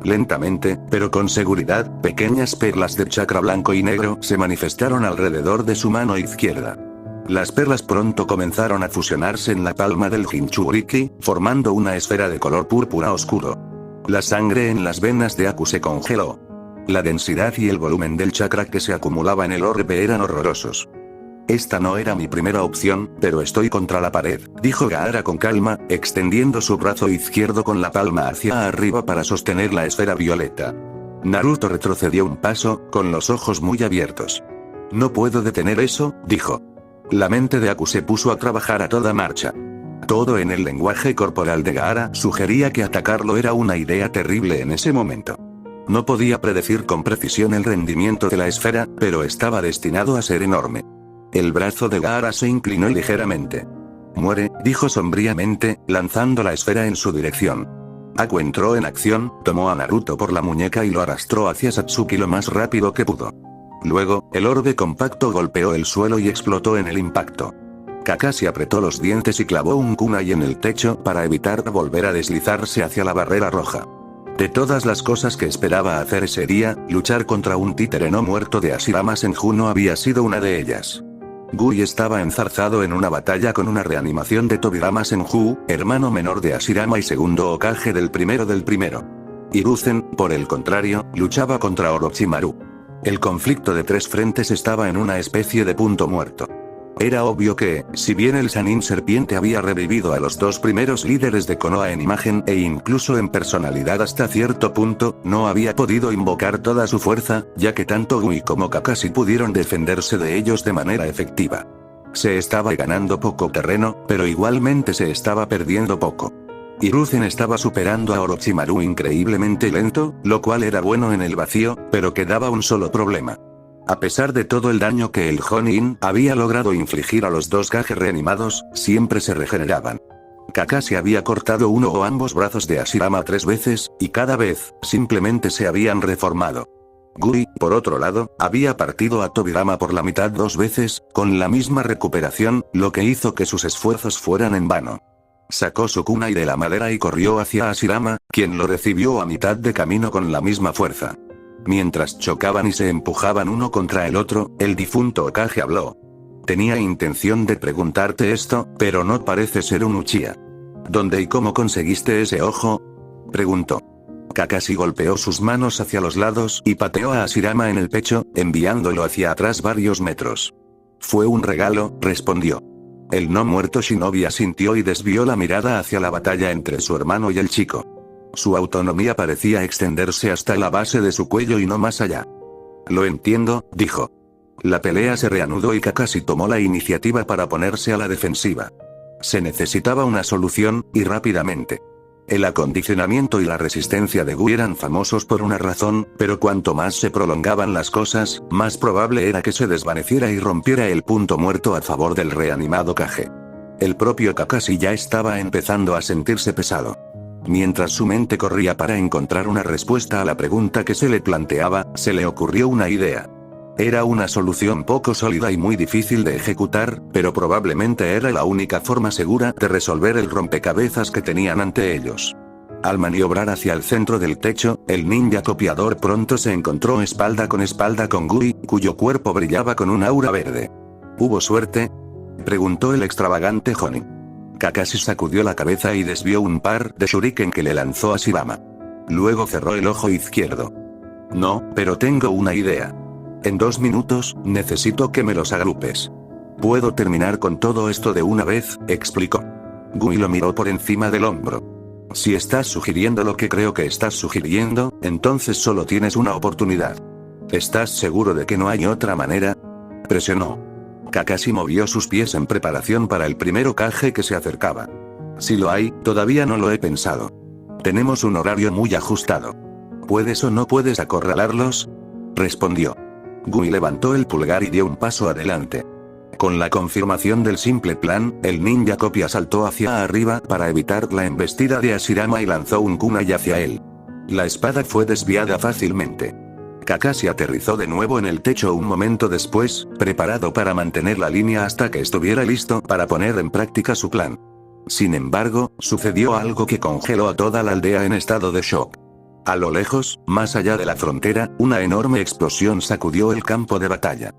Lentamente, pero con seguridad, pequeñas perlas de chakra blanco y negro se manifestaron alrededor de su mano izquierda. Las perlas pronto comenzaron a fusionarse en la palma del Jinchuriki, formando una esfera de color púrpura oscuro. La sangre en las venas de Aku se congeló. La densidad y el volumen del chakra que se acumulaba en el orbe eran horrorosos. Esta no era mi primera opción, pero estoy contra la pared, dijo Gaara con calma, extendiendo su brazo izquierdo con la palma hacia arriba para sostener la esfera violeta. Naruto retrocedió un paso, con los ojos muy abiertos. No puedo detener eso, dijo. La mente de Aku se puso a trabajar a toda marcha. Todo en el lenguaje corporal de Gaara sugería que atacarlo era una idea terrible en ese momento. No podía predecir con precisión el rendimiento de la esfera, pero estaba destinado a ser enorme. El brazo de Gaara se inclinó ligeramente. Muere, dijo sombríamente, lanzando la esfera en su dirección. Aku entró en acción, tomó a Naruto por la muñeca y lo arrastró hacia Satsuki lo más rápido que pudo. Luego, el orbe compacto golpeó el suelo y explotó en el impacto. Kakashi apretó los dientes y clavó un kunai en el techo para evitar volver a deslizarse hacia la barrera roja. De todas las cosas que esperaba hacer ese día, luchar contra un títere no muerto de Hashirama Senju no había sido una de ellas. Gui estaba enzarzado en una batalla con una reanimación de Tobirama Senju, hermano menor de Hashirama y segundo Hokage del primero. Hiruzen, por el contrario, luchaba contra Orochimaru. El conflicto de tres frentes estaba en una especie de punto muerto. Era obvio que, si bien el Sannin Serpiente había revivido a los dos primeros líderes de Konoha en imagen e incluso en personalidad hasta cierto punto, no había podido invocar toda su fuerza, ya que tanto Gui como Kakashi pudieron defenderse de ellos de manera efectiva. Se estaba ganando poco terreno, pero igualmente se estaba perdiendo poco. Hiruzen estaba superando a Orochimaru increíblemente lento, lo cual era bueno en el vacío, pero quedaba un solo problema. A pesar de todo el daño que el Jonin había logrado infligir a los dos Kage reanimados, siempre se regeneraban. Kakashi había cortado uno o ambos brazos de Hashirama 3 veces, y cada vez, simplemente se habían reformado. Gui, por otro lado, había partido a Tobirama por la mitad 2 veces, con la misma recuperación, lo que hizo que sus esfuerzos fueran en vano. Sacó su kunai de la madera y corrió hacia Hashirama, quien lo recibió a mitad de camino con la misma fuerza. Mientras chocaban y se empujaban uno contra el otro, el difunto Hokage habló. Tenía intención de preguntarte esto, pero no parece ser un Uchiha. ¿Dónde y cómo conseguiste ese ojo? Preguntó. Kakashi golpeó sus manos hacia los lados y pateó a Hashirama en el pecho, enviándolo hacia atrás varios metros. Fue un regalo, respondió. El no muerto shinobi asintió y desvió la mirada hacia la batalla entre su hermano y el chico. Su autonomía parecía extenderse hasta la base de su cuello y no más allá. Lo entiendo, dijo. La pelea se reanudó y Kakashi tomó la iniciativa para ponerse a la defensiva. Se necesitaba una solución, y rápidamente. El acondicionamiento y la resistencia de Gui eran famosos por una razón, pero cuanto más se prolongaban las cosas, más probable era que se desvaneciera y rompiera el punto muerto a favor del reanimado Kage. El propio Kakashi ya estaba empezando a sentirse pesado. Mientras su mente corría para encontrar una respuesta a la pregunta que se le planteaba, se le ocurrió una idea. Era una solución poco sólida y muy difícil de ejecutar, pero probablemente era la única forma segura de resolver el rompecabezas que tenían ante ellos. Al maniobrar hacia el centro del techo, el ninja copiador pronto se encontró espalda con Gui, cuyo cuerpo brillaba con un aura verde. ¿Hubo suerte?, preguntó el extravagante Johnny. Kakashi sacudió la cabeza y desvió un par de shuriken que le lanzó a Shibama. Luego cerró el ojo izquierdo. No, pero tengo una idea. En 2 minutos, necesito que me los agrupes. Puedo terminar con todo esto de una vez, explicó. Gui lo miró por encima del hombro. Si estás sugiriendo lo que creo que estás sugiriendo, entonces solo tienes una oportunidad. ¿Estás seguro de que no hay otra manera?, presionó. Kakashi movió sus pies en preparación para el primero Kage que se acercaba. Si lo hay, todavía no lo he pensado. Tenemos un horario muy ajustado. ¿Puedes o no puedes acorralarlos?, respondió. Gui levantó el pulgar y dio un paso adelante. Con la confirmación del simple plan, el ninja copia saltó hacia arriba para evitar la embestida de Hashirama y lanzó un kunai hacia él. La espada fue desviada fácilmente. Kakashi aterrizó de nuevo en el techo un momento después, preparado para mantener la línea hasta que estuviera listo para poner en práctica su plan. Sin embargo, sucedió algo que congeló a toda la aldea en estado de shock. A lo lejos, más allá de la frontera, una enorme explosión sacudió el campo de batalla.